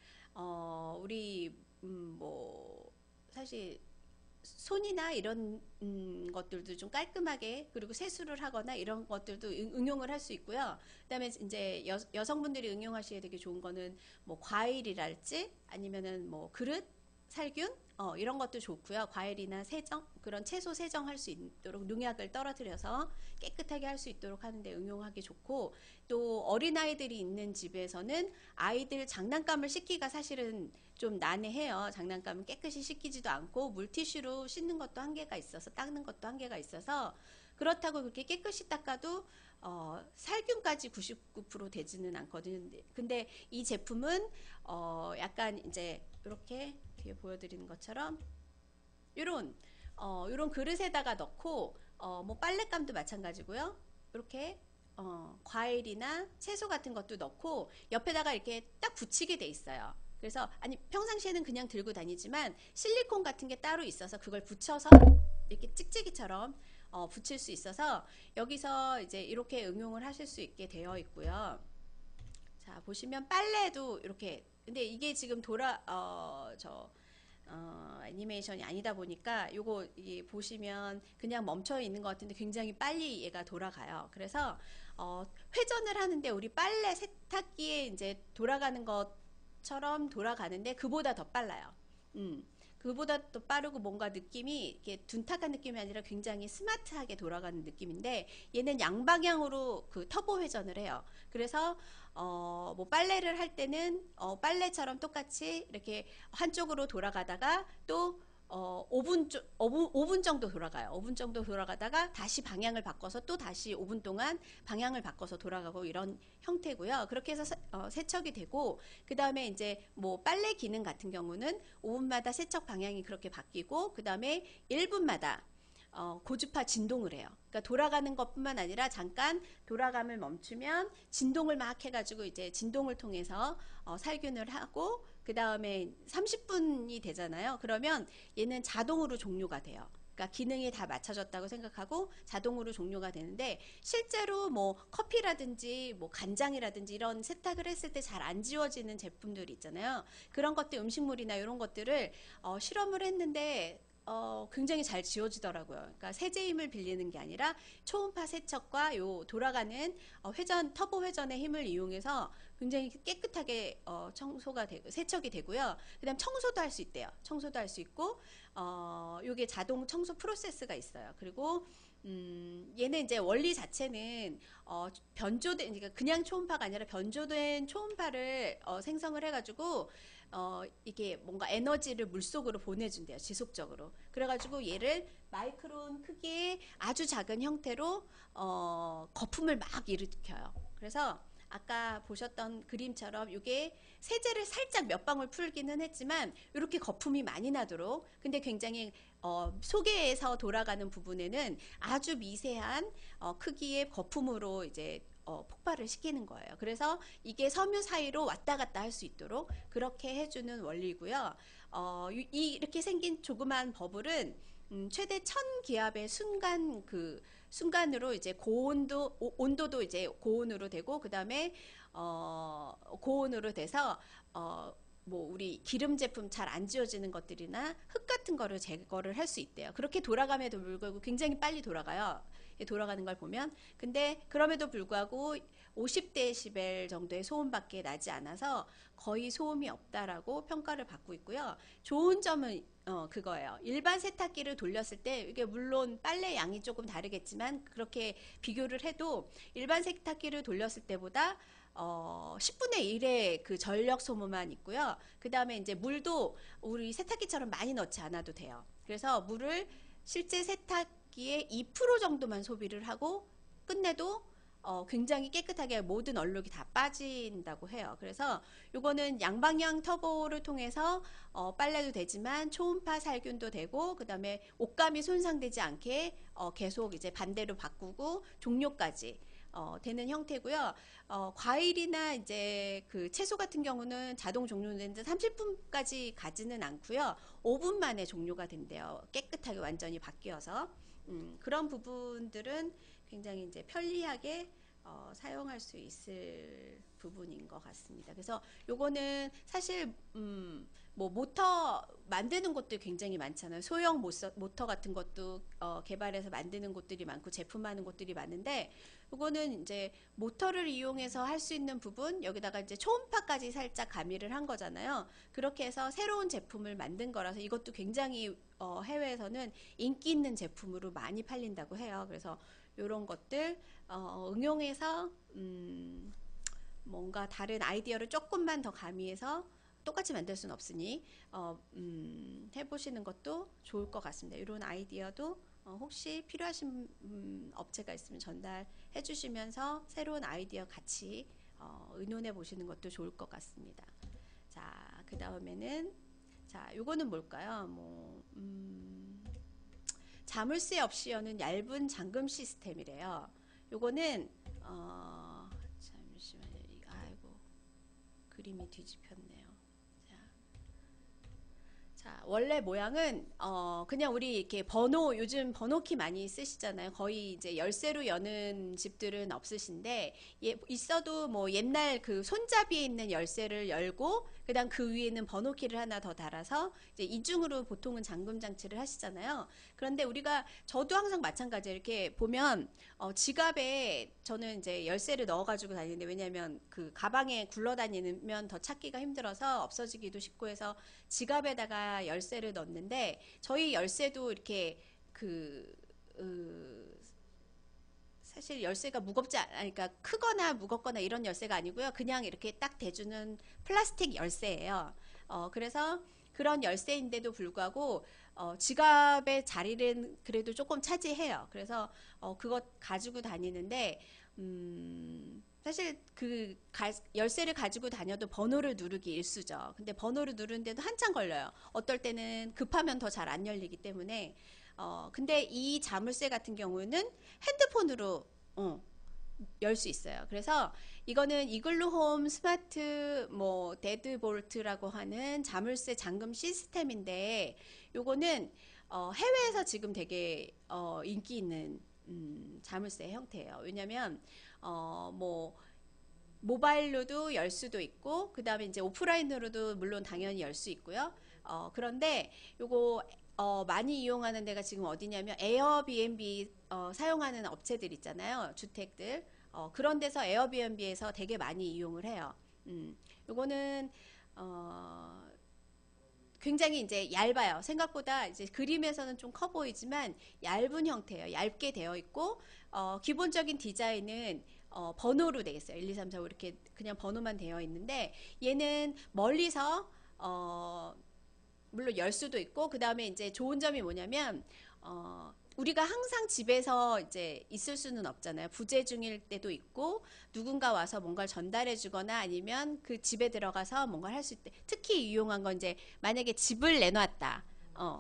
우리 뭐 사실 손이나 이런 것들도 좀 깔끔하게 그리고 세수를 하거나 이런 것들도 응용을 할 수 있고요. 그다음에 이제 여성분들이 응용하시기에 되게 좋은 거는 뭐 과일이랄지 아니면은 뭐 그릇 살균 이런 것도 좋고요. 과일이나 세정 그런 채소 세정할 수 있도록 농약을 떨어뜨려서 깨끗하게 할 수 있도록 하는데 응용하기 좋고 또 어린아이들이 있는 집에서는 아이들 장난감을 씻기가 사실은 좀 난해해요. 장난감은 깨끗이 씻기지도 않고 물티슈로 씻는 것도 한계가 있어서 닦는 것도 한계가 있어서 그렇다고 그렇게 깨끗이 닦아도 살균까지 99% 되지는 않거든요. 근데 이 제품은 약간 이제 이렇게 뒤에 보여드리는 것처럼 요런 그릇에다가 넣고 뭐 빨랫감도 마찬가지고요. 이렇게 과일이나 채소 같은 것도 넣고 옆에다가 이렇게 딱 붙이게 돼 있어요. 그래서 아니 평상시에는 그냥 들고 다니지만 실리콘 같은 게 따로 있어서 그걸 붙여서 이렇게 찍찍이처럼 붙일 수 있어서 여기서 이제 이렇게 응용을 하실 수 있게 되어 있고요. 자 보시면 빨래도 이렇게 근데 이게 지금 애니메이션이 아니다 보니까 요거 보시면 그냥 멈춰 있는 것 같은데 굉장히 빨리 얘가 돌아가요. 그래서 회전을 하는데 우리 빨래 세탁기에 이제 돌아가는 것처럼 돌아가는데 그보다 더 빨라요. 그보다 더 빠르고 뭔가 느낌이 이렇게 둔탁한 느낌이 아니라 굉장히 스마트하게 돌아가는 느낌인데 얘는 양방향으로 그 터보 회전을 해요. 그래서 뭐 빨래를 할 때는 빨래처럼 똑같이 이렇게 한쪽으로 돌아가다가 또 5분 정도 돌아가요. 5분 정도 돌아가다가 다시 방향을 바꿔서 또 다시 5분 동안 방향을 바꿔서 돌아가고 이런 형태고요. 그렇게 해서 세척이 되고 그 다음에 이제 뭐 빨래 기능 같은 경우는 5분마다 세척 방향이 그렇게 바뀌고 그 다음에 1분마다 고주파 진동을 해요. 그러니까 돌아가는 것뿐만 아니라 잠깐 돌아감을 멈추면 진동을 막 해가지고 이제 진동을 통해서 살균을 하고 그 다음에 30분이 되잖아요. 그러면 얘는 자동으로 종료가 돼요. 그러니까 기능이 다 맞춰졌다고 생각하고 자동으로 종료가 되는데 실제로 뭐 커피라든지 뭐 간장이라든지 이런 세탁을 했을 때 잘 안 지워지는 제품들이 있잖아요. 그런 것들 음식물이나 이런 것들을 실험을 했는데 굉장히 잘 지워지더라고요. 그러니까 세제 힘을 빌리는 게 아니라 초음파 세척과 요 돌아가는 터보 회전의 힘을 이용해서 굉장히 깨끗하게 청소가 되고 세척이 되고요. 그다음 청소도 할 수 있대요. 청소도 할 수 있고 요게 자동 청소 프로세스가 있어요. 그리고 얘는 이제 원리 자체는 변조된 그러니까 그냥 초음파가 아니라 변조된 초음파를 생성을 해가지고 이게 뭔가 에너지를 물속으로 보내준대요. 지속적으로. 그래가지고 얘를 마이크론 크기의 아주 작은 형태로 거품을 막 일으켜요. 그래서 아까 보셨던 그림처럼 이게 세제를 살짝 몇 방울 풀기는 했지만 이렇게 거품이 많이 나도록 근데 굉장히 속에서 돌아가는 부분에는 아주 미세한 크기의 거품으로 이제 폭발을 시키는 거예요. 그래서 이게 섬유 사이로 왔다 갔다 할 수 있도록 그렇게 해주는 원리고요. 이렇게 생긴 조그만 버블은 최대 1000기압의 순간으로 이제 온도도 이제 고온으로 되고 그 다음에 고온으로 돼서 뭐 우리 기름 제품 잘 안 지워지는 것들이나 흙 같은 거를 제거를 할 수 있대요. 그렇게 돌아감에도 불구하고 굉장히 빨리 돌아가요. 돌아가는 걸 보면. 근데 그럼에도 불구하고 50데시벨 정도의 소음밖에 나지 않아서 거의 소음이 없다라고 평가를 받고 있고요. 좋은 점은 그거예요. 일반 세탁기를 돌렸을 때 이게 물론 빨래 양이 조금 다르겠지만 그렇게 비교를 해도 일반 세탁기를 돌렸을 때보다 10분의 1의 그 전력 소모만 있고요. 그 다음에 이제 물도 우리 세탁기처럼 많이 넣지 않아도 돼요. 그래서 물을 실제 세탁기의 2% 정도만 소비를 하고 끝내도 굉장히 깨끗하게 모든 얼룩이 다 빠진다고 해요. 그래서 요거는 양방향 터보를 통해서 빨래도 되지만 초음파 살균도 되고 그 다음에 옷감이 손상되지 않게 계속 이제 반대로 바꾸고 종료까지 되는 형태고요. 과일이나 이제 그 채소 같은 경우는 자동 종료되는데 30분까지 가지는 않고요. 5분 만에 종료가 된대요. 깨끗하게 완전히 바뀌어서. 그런 부분들은 굉장히 이제 편리하게 사용할 수 있을 부분인 것 같습니다. 그래서 요거는 사실 뭐 모터 만드는 곳도 굉장히 많잖아요. 소형 모터 같은 것도 개발해서 만드는 곳들이 많고 제품하는 곳들이 많은데 요거는 이제 모터를 이용해서 할 수 있는 부분 여기다가 이제 초음파까지 살짝 가미를 한 거잖아요. 그렇게 해서 새로운 제품을 만든 거라서 이것도 굉장히 해외에서는 인기 있는 제품으로 많이 팔린다고 해요. 그래서 요런 것들 응용해서 뭔가 다른 아이디어를 조금만 더 가미해서 똑같이 만들 수는 없으니 해보시는 것도 좋을 것 같습니다. 이런 아이디어도 혹시 필요하신 업체가 있으면 전달해 주시면서 새로운 아이디어 같이 의논해 보시는 것도 좋을 것 같습니다. 자, 그 다음에는 자, 요거는 뭘까요? 뭐 자물쇠 없이 여는 얇은 잠금 시스템이래요. 요거는 잠시만요. 아이고 그림이 뒤집혔네요. 자, 원래 모양은 그냥 우리 이렇게 번호 요즘 번호키 많이 쓰시잖아요. 거의 이제 열쇠로 여는 집들은 없으신데 있어도 뭐 옛날 그 손잡이에 있는 열쇠를 열고 그다음 그 위에는 번호키를 하나 더 달아서 이제 이중으로 보통은 잠금 장치를 하시잖아요. 그런데 우리가 저도 항상 마찬가지예요. 이렇게 보면 지갑에 저는 이제 열쇠를 넣어가지고 다니는데 왜냐하면 그 가방에 굴러다니면 더 찾기가 힘들어서 없어지기도 쉽고 해서 지갑에다가 열쇠를 넣는데 저희 열쇠도 이렇게 사실 열쇠가 무겁지 그러니까 크거나 무겁거나 이런 열쇠가 아니고요. 그냥 이렇게 딱 대주는 플라스틱 열쇠예요. 그래서 그런 열쇠인데도 불구하고 지갑의 자리는 그래도 조금 차지해요. 그래서 그것 가지고 다니는데 사실 그 열쇠를 가지고 다녀도 번호를 누르기 일쑤죠. 근데 번호를 누르는데도 한참 걸려요. 어떨 때는 급하면 더 잘 안 열리기 때문에 근데 이 자물쇠 같은 경우는 핸드폰으로 열 수 있어요. 그래서 이거는 이글루홈 스마트 뭐 데드볼트라고 하는 자물쇠 잠금 시스템인데 요거는 해외에서 지금 되게 인기 있는 자물쇠 형태예요. 왜냐면 뭐 모바일로도 열 수도 있고 그 다음에 이제 오프라인으로도 물론 당연히 열 수 있고요. 그런데 요거 많이 이용하는 데가 지금 어디냐면 에어비앤비 사용하는 업체들 있잖아요. 주택들 그런 데서 에어비앤비에서 되게 많이 이용을 해요. 요거는 굉장히 이제 얇아요. 생각보다 이제 그림에서는 좀 커 보이지만 얇은 형태예요. 얇게 되어 있고 기본적인 디자인은 번호로 되겠어요. 1, 2, 3, 4, 5 이렇게 그냥 번호만 되어 있는데 얘는 멀리서 물론 열 수도 있고 그 다음에 이제 좋은 점이 뭐냐면 우리가 항상 집에서 이제 있을 수는 없잖아요. 부재 중일 때도 있고 누군가 와서 뭔가를 전달해 주거나 아니면 그 집에 들어가서 뭔가를 할 수 있대. 특히 유용한 건 이제 만약에 집을 내놨다.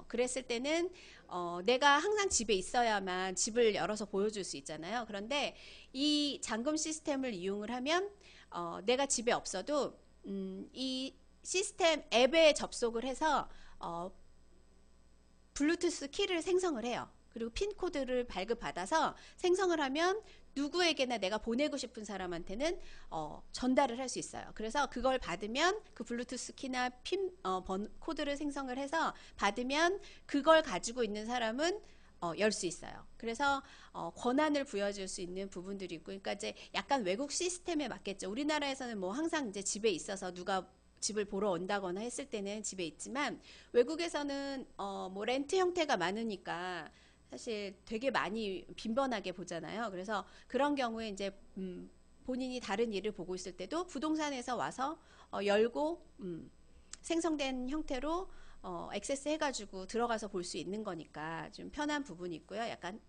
그랬을 때는 내가 항상 집에 있어야만 집을 열어서 보여줄 수 있잖아요. 그런데 이 잠금 시스템을 이용을 하면 내가 집에 없어도 이 시스템 앱에 접속을 해서 블루투스 키를 생성을 해요. 그리고 핀 코드를 발급받아서 생성을 하면 누구에게나 내가 보내고 싶은 사람한테는 전달을 할 수 있어요. 그래서 그걸 받으면 그 블루투스 키나 핀 코드를 생성을 해서 받으면 그걸 가지고 있는 사람은 열 수 있어요. 그래서 권한을 부여줄 수 있는 부분들이 있고, 그러니까 이제 약간 외국 시스템에 맞겠죠. 우리나라에서는 뭐 항상 이제 집에 있어서 누가 집을 보러 온다거나 했을 때는 집에 있지만, 외국에서는 뭐 렌트 형태가 많으니까 사실 되게 많이 빈번하게 보잖아요. 그래서 그런 경우에 이제 본인이 다른 일을 보고 있을 때도 부동산에서 와서 열고 생성된 형태로 액세스 해가지고 들어가서 볼 수 있는 거니까 좀 편한 부분이 있고요. 약간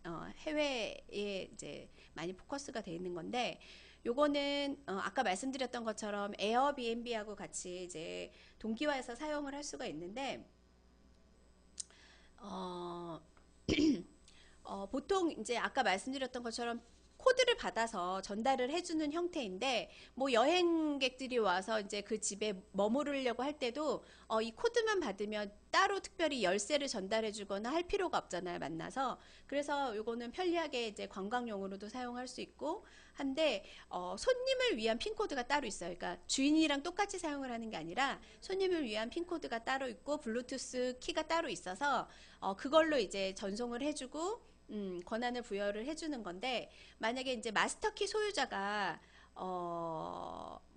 해외에 이제 많이 포커스가 돼 있는 건데, 요거는 아까 말씀드렸던 것처럼 에어비앤비하고 같이 이제 동기화해서 사용을 할 수가 있는데, 어, 보통 이제 아까 말씀드렸던 것처럼 코드를 받아서 전달을 해주는 형태인데, 뭐 여행객들이 와서 이제 그 집에 머무르려고 할 때도 이 코드만 받으면 따로 특별히 열쇠를 전달해 주거나 할 필요가 없잖아요, 만나서. 그래서 요거는 편리하게 이제 관광용으로도 사용할 수 있고 한데, 손님을 위한 핀 코드가 따로 있어요. 그러니까 주인이랑 똑같이 사용을 하는 게 아니라 손님을 위한 핀 코드가 따로 있고 블루투스 키가 따로 있어서 그걸로 이제 전송을 해주고 권한을 부여를 해주는 건데, 만약에 이제 마스터키 소유자가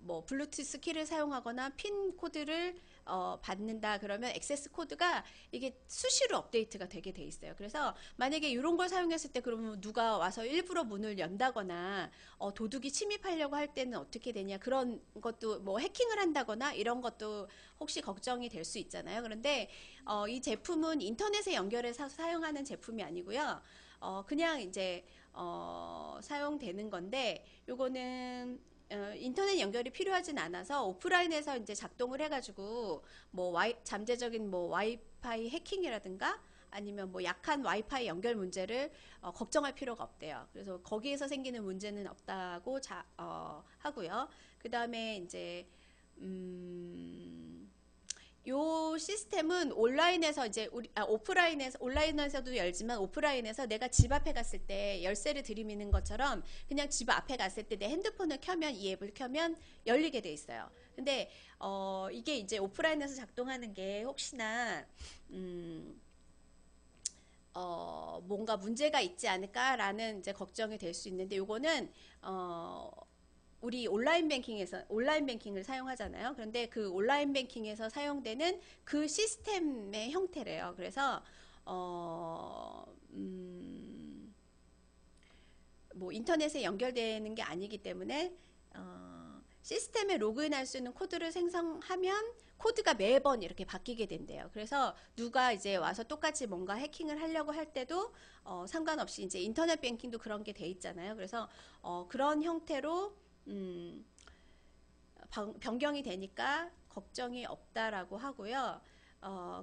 뭐 블루투스 키를 사용하거나 핀 코드를 받는다 그러면 액세스 코드가 이게 수시로 업데이트가 되게 돼 있어요. 그래서 만약에 이런 걸 사용했을 때 그러면 누가 와서 일부러 문을 연다거나 도둑이 침입하려고 할 때는 어떻게 되냐, 그런 것도 뭐 해킹을 한다거나 이런 것도 혹시 걱정이 될 수 있잖아요. 그런데 이 제품은 인터넷에 연결해서 사용하는 제품이 아니고요. 그냥 이제 사용되는 건데, 요거는 인터넷 연결이 필요하진 않아서 오프라인에서 이제 작동을 해가지고 뭐 잠재적인 뭐 와이파이 해킹이라든가 아니면 뭐 약한 와이파이 연결 문제를 걱정할 필요가 없대요. 그래서 거기에서 생기는 문제는 없다고 하고요. 그 다음에 이제 요 시스템은 온라인에서 이제 오프라인에서, 온라인에서도 열지만 오프라인에서 내가 집 앞에 갔을 때 열쇠를 들이미는 것처럼 그냥 집 앞에 갔을 때 내 핸드폰을 켜면, 이 앱을 켜면 열리게 돼 있어요. 근데 이게 이제 오프라인에서 작동하는 게 혹시나 뭔가 문제가 있지 않을까라는 이제 걱정이 될 수 있는데, 요거는 우리 온라인 뱅킹을 사용하잖아요. 그런데 그 온라인 뱅킹에서 사용되는 그 시스템의 형태래요. 그래서 뭐 인터넷에 연결되는 게 아니기 때문에 시스템에 로그인할 수 있는 코드를 생성하면 코드가 매번 이렇게 바뀌게 된대요. 그래서 누가 이제 와서 똑같이 뭔가 해킹을 하려고 할 때도 상관없이, 이제 인터넷 뱅킹도 그런 게 돼 있잖아요. 그래서 그런 형태로 변경이 되니까 걱정이 없다라고 하고요.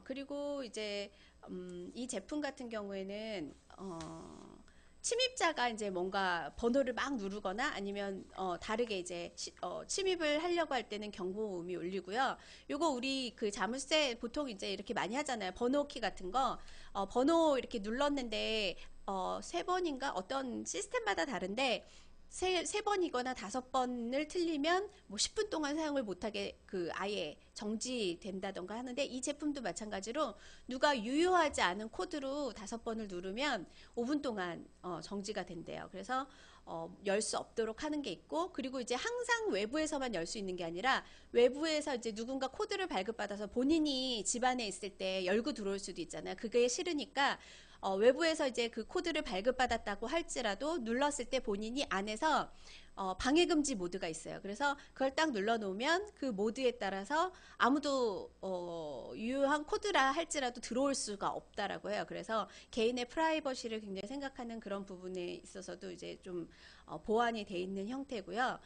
그리고 이제 이 제품 같은 경우에는 침입자가 이제 뭔가 번호를 막 누르거나 아니면 다르게 이제 침입을 하려고 할 때는 경고음이 울리고요. 요거 우리 그 자물쇠 보통 이제 이렇게 많이 하잖아요. 번호키 같은 거 번호 이렇게 눌렀는데 세 번인가 어떤 시스템마다 다른데 세 번이거나 다섯 번을 틀리면 뭐 10분 동안 사용을 못하게 그 아예 정지된다던가 하는데, 이 제품도 마찬가지로 누가 유효하지 않은 코드로 다섯 번을 누르면 5분 동안 정지가 된대요. 그래서 열 수 없도록 하는 게 있고, 그리고 이제 항상 외부에서만 열 수 있는 게 아니라 외부에서 이제 누군가 코드를 발급받아서 본인이 집안에 있을 때 열고 들어올 수도 있잖아요. 그게 싫으니까 외부에서 이제 그 코드를 발급받았다고 할지라도 눌렀을 때 본인이 안에서 방해금지 모드가 있어요. 그래서 그걸 딱 눌러놓으면 그 모드에 따라서 아무도 유효한 코드라 할지라도 들어올 수가 없다라고 해요. 그래서 개인의 프라이버시를 굉장히 생각하는 그런 부분에 있어서도 이제 좀 보완이 돼 있는 형태고요.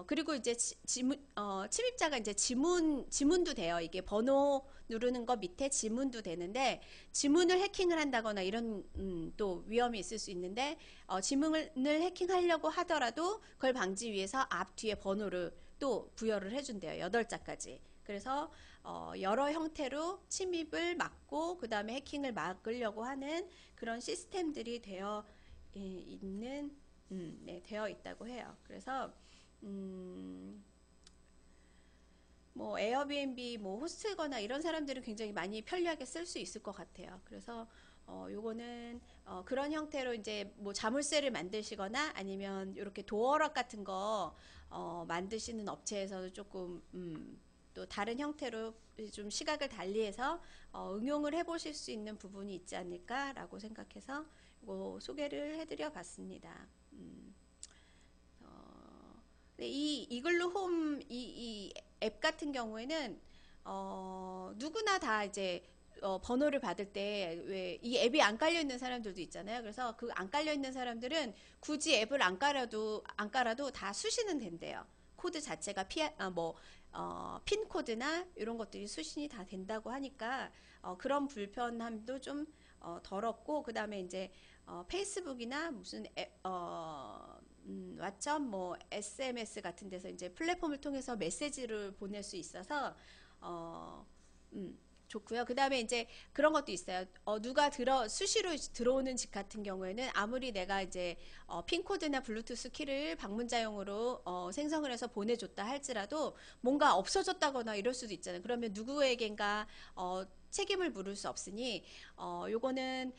그리고 이제 침입자가 이제 지문도 돼요. 이게 번호 누르는 거 밑에 지문도 되는데, 지문을 해킹을 한다거나 이런 또 위험이 있을 수 있는데, 지문을 해킹하려고 하더라도 그걸 방지 위해서 앞 뒤에 번호를 또 부여를 해준대요. 8자까지. 그래서 여러 형태로 침입을 막고 그 다음에 해킹을 막으려고 하는 그런 시스템들이 되어 있는 네, 되어 있다고 해요. 그래서 뭐 에어비앤비 뭐 호스트거나 이런 사람들은 굉장히 많이 편리하게 쓸 수 있을 것 같아요. 그래서 요거는 그런 형태로 이제 뭐 자물쇠를 만드시거나 아니면 이렇게 도어락 같은 거 만드시는 업체에서도 조금 또 다른 형태로 좀 시각을 달리해서 응용을 해보실 수 있는 부분이 있지 않을까라고 생각해서 이거 소개를 해드려 봤습니다. 근데 이 이글루 홈 이 앱 같은 경우에는 누구나 다 이제 번호를 받을 때 왜 이 앱이 안 깔려 있는 사람들도 있잖아요. 그래서 그 안 깔려 있는 사람들은 굳이 앱을 안 깔아도 다 수신은 된대요. 코드 자체가 핀 코드나 이런 것들이 수신이 다 된다고 하니까 그런 불편함도 좀 덜었고, 그 다음에 이제 페이스북이나 무슨 왓챠 뭐 SMS 같은 데서 이제 플랫폼을 통해서 메시지를 보낼 수 있어서 어, 좋고요. 그 다음에 이제 그런 것도 있어요. 누가 수시로 들어오는 집 같은 경우에는 아무리 내가 이제 핀코드나 블루투스 키를 방문자용으로 생성을 해서 보내줬다 할지라도 뭔가 없어졌다거나 이럴 수도 있잖아요. 그러면 누구에겐가 책임을 물을 수 없으니 요거는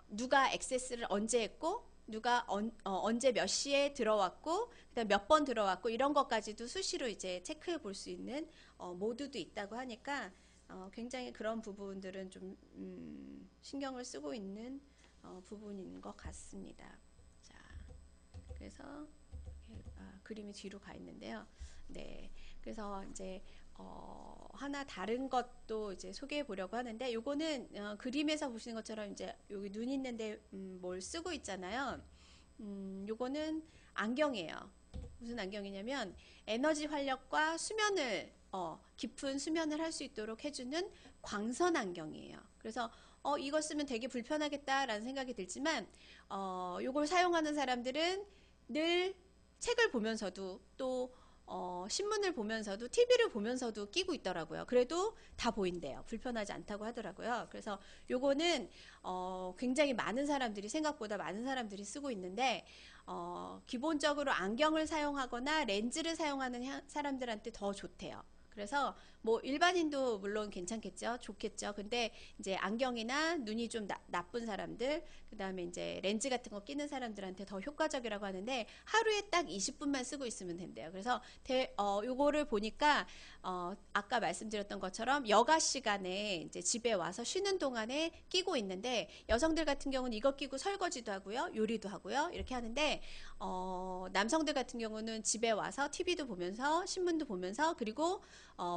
누가 액세스를 언제 했고 누가 언제 몇 시에 들어왔고 그다음 몇 번 들어왔고 이런 것까지도 수시로 이제 체크해 볼 수 있는 모드도 있다고 하니까 굉장히 그런 부분들은 좀 신경을 쓰고 있는 부분인 것 같습니다. 자, 그래서 그림이 뒤로 가 있는데요. 네, 그래서 이제 하나 다른 것도 이제 소개해 보려고 하는데, 요거는 그림에서 보시는 것처럼 이제 여기 눈 있는데 뭘 쓰고 있잖아요. 요거는 안경이에요. 무슨 안경이냐면 에너지 활력과 수면을 깊은 수면을 할 수 있도록 해주는 광선 안경이에요. 그래서 이거 쓰면 되게 불편하겠다라는 생각이 들지만 요걸 사용하는 사람들은 늘 책을 보면서도 또 신문을 보면서도 TV를 보면서도 끼고 있더라고요. 그래도 다 보인대요. 불편하지 않다고 하더라고요. 그래서 요거는 굉장히 많은 사람들이 생각보다 많은 사람들이 쓰고 있는데 기본적으로 안경을 사용하거나 렌즈를 사용하는 사람들한테 더 좋대요. 그래서 뭐 일반인도 물론 괜찮겠죠, 좋겠죠. 근데 이제 안경이나 눈이 좀 나쁜 사람들, 그 다음에 이제 렌즈 같은 거 끼는 사람들한테 더 효과적이라고 하는데 하루에 딱 20분만 쓰고 있으면 된대요. 그래서 요거를 보니까 아까 말씀드렸던 것처럼 여가 시간에 이제 집에 와서 쉬는 동안에 끼고 있는데, 여성들 같은 경우는 이거 끼고 설거지도 하고요, 요리도 하고요, 이렇게 하는데 남성들 같은 경우는 집에 와서 TV도 보면서 신문도 보면서 그리고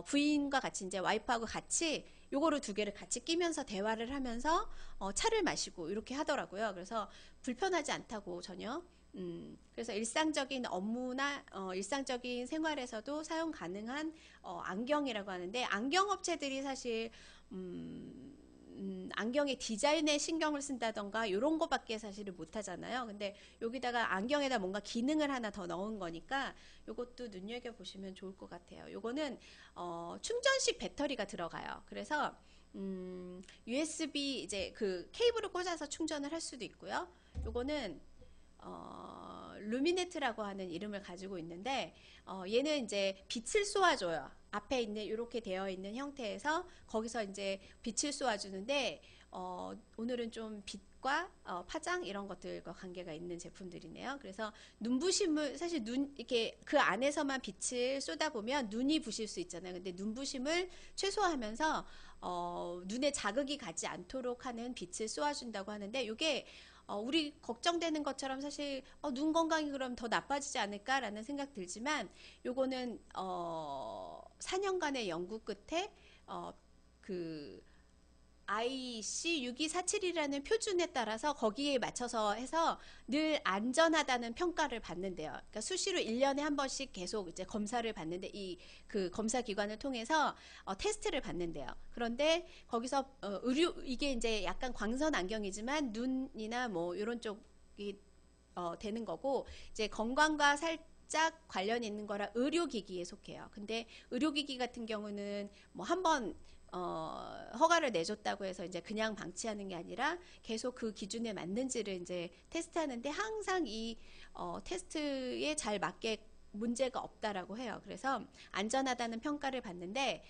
부인과 같이 이제 와이프하고 같이 요거를 두 개를 같이 끼면서 대화를 하면서 차를 마시고 이렇게 하더라고요. 그래서 불편하지 않다고 전혀. 그래서 일상적인 업무나 일상적인 생활에서도 사용 가능한 안경이라고 하는데, 안경 업체들이 사실 안경의 디자인에 신경을 쓴다던가 이런 거밖에 사실은 못 하잖아요. 근데 여기다가 안경에다 뭔가 기능을 하나 더 넣은 거니까 요것도 눈여겨 보시면 좋을 것 같아요. 요거는 충전식 배터리가 들어가요. 그래서 USB 이제 그 케이블을 꽂아서 충전을 할 수도 있고요. 요거는 루미네트라고 하는 이름을 가지고 있는데 얘는 이제 빛을 쏘아줘요. 앞에 있는 이렇게 되어 있는 형태에서 거기서 이제 빛을 쏘아주는데 오늘은 좀 빛과 파장 이런 것들과 관계가 있는 제품들이네요. 그래서 눈부심을 사실 이렇게 그 안에서만 빛을 쏟아보면 눈이 부실 수 있잖아요. 근데 눈부심을 최소화하면서 눈에 자극이 가지 않도록 하는 빛을 쏘아준다고 하는데, 이게 우리 걱정되는 것처럼 사실 눈 건강이 그럼 더 나빠지지 않을까라는 생각 들지만, 요거는 4년간의 연구 끝에 그 IC6247이라는 표준에 따라서 거기에 맞춰서 해서 늘 안전하다는 평가를 받는데요. 그러니까 수시로 1년에 한 번씩 계속 이제 검사를 받는데, 이 그 검사 기관을 통해서 테스트를 받는데요. 그런데 거기서 이게 이제 약간 광선 안경이지만 눈이나 뭐 이런 쪽이 되는 거고, 이제 건강과 살짝 관련 있는 거라 의료기기에 속해요. 근데 의료기기 같은 경우는 뭐 한번 허가를 내줬다고 해서 이제 그냥 방치하는 게 아니라 계속 그 기준에 맞는지를 이제 테스트하는데, 항상 이 테스트에 잘 맞게 문제가 없다라고 해요. 그래서 안전하다는 평가를 받는데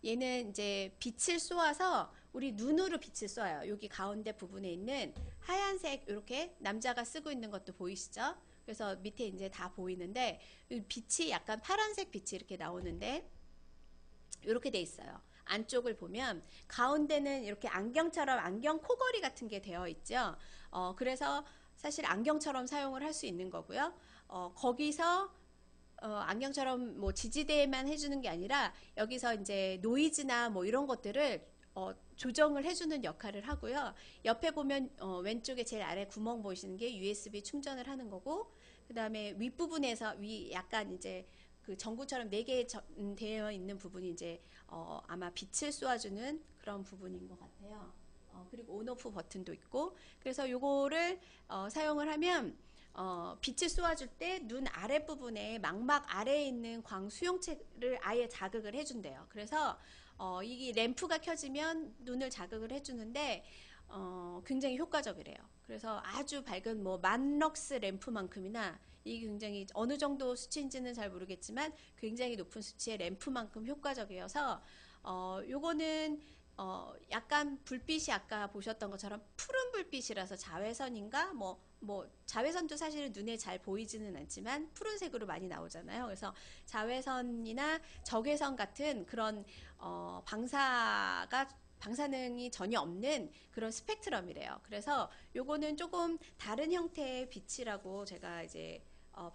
얘는 이제 빛을 쏘아서 우리 눈으로 빛을 쏴요. 여기 가운데 부분에 있는 하얀색 이렇게 남자가 쓰고 있는 것도 보이시죠? 그래서 밑에 이제 다 보이는데 빛이 약간 파란색 빛이 이렇게 나오는데 이렇게 돼 있어요. 안쪽을 보면 가운데는 이렇게 안경처럼 안경 코걸이 같은 게 되어 있죠. 그래서 사실 안경처럼 사용을 할 수 있는 거고요. 거기서 안경처럼 뭐 지지대만 해주는 게 아니라 여기서 이제 노이즈나 뭐 이런 것들을 조정을 해주는 역할을 하고요. 옆에 보면 왼쪽에 제일 아래 구멍 보이시는 게 USB 충전을 하는 거고, 그 다음에 윗부분에서 위 약간 이제 그 전구처럼 4개 되어 있는 부분이 이제 아마 빛을 쏘아주는 그런 부분인 것 같아요. 그리고 온오프 버튼도 있고, 그래서 요거를 사용을 하면 빛을 쏘아줄 때 눈 아랫부분에 망막 아래에 있는 광 수용체를 아예 자극을 해준대요. 그래서 이 램프가 켜지면 눈을 자극을 해주는데 굉장히 효과적이래요. 그래서 아주 밝은 뭐 만럭스 램프만큼이나 이게 굉장히 어느 정도 수치인지는 잘 모르겠지만 굉장히 높은 수치의 램프만큼 효과적이어서 요거는 약간 불빛이 아까 보셨던 것처럼 푸른 불빛이라서 자외선인가 뭐 자외선도 사실은 눈에 잘 보이지는 않지만 푸른색으로 많이 나오잖아요. 그래서 자외선이나 적외선 같은 그런 방사능이 전혀 없는 그런 스펙트럼이래요. 그래서 요거는 조금 다른 형태의 빛이라고 제가 이제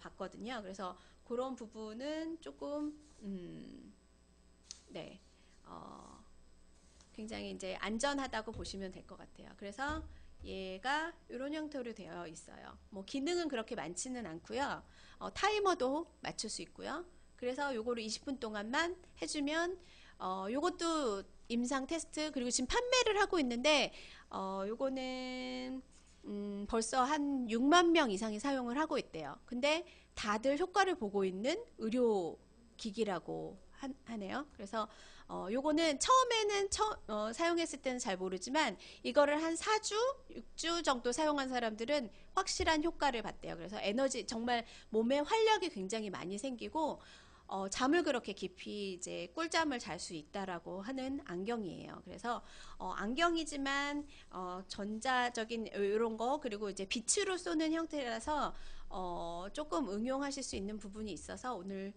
봤거든요. 그래서 그런 부분은 조금 네. 굉장히 이제 안전하다고 보시면 될 것 같아요. 그래서 얘가 이런 형태로 되어 있어요. 뭐 기능은 그렇게 많지는 않고요. 타이머도 맞출 수 있고요. 그래서 요거를 20분 동안만 해주면 요것도 임상 테스트 그리고 지금 판매를 하고 있는데 요거는 벌써 한 6만 명 이상이 사용을 하고 있대요. 근데 다들 효과를 보고 있는 의료 기기라고 하네요. 그래서 요거는 처음에는 사용했을 때는 잘 모르지만 이거를 한 4주, 6주 정도 사용한 사람들은 확실한 효과를 봤대요. 그래서 에너지 정말 몸에 활력이 굉장히 많이 생기고 잠을 그렇게 깊이 이제 꿀잠을 잘 수 있다라고 하는 안경이에요. 그래서 안경이지만 전자적인 이런 거 그리고 이제 빛으로 쏘는 형태라서 조금 응용하실 수 있는 부분이 있어서 오늘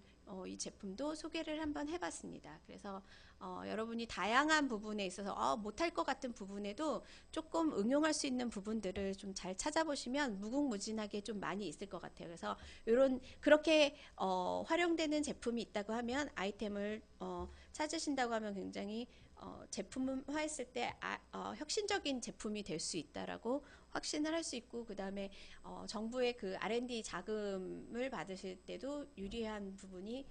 이 제품도 소개를 한번 해봤습니다. 그래서 여러분이 다양한 부분에 있어서 못할 것 같은 부분에도 조금 응용할 수 있는 부분들을 좀 잘 찾아보시면 무궁무진하게 좀 많이 있을 것 같아요. 그래서 이런 그렇게 활용되는 제품이 있다고 하면 아이템을 찾으신다고 하면 굉장히 제품화했을 때 혁신적인 제품이 될 수 있다라고 확신을 할 수 있고, 그 다음에 정부의 그 R&D 자금을 받으실 때도 유리한 부분이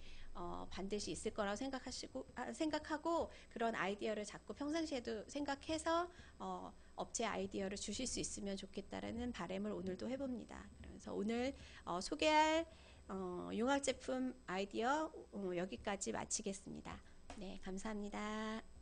반드시 있을 거라고 생각하고 그런 아이디어를 자꾸 평상시에도 생각해서 업체 아이디어를 주실 수 있으면 좋겠다라는 바람을 오늘도 해봅니다. 그래서 오늘 소개할 융합 제품 아이디어 여기까지 마치겠습니다. 네, 감사합니다.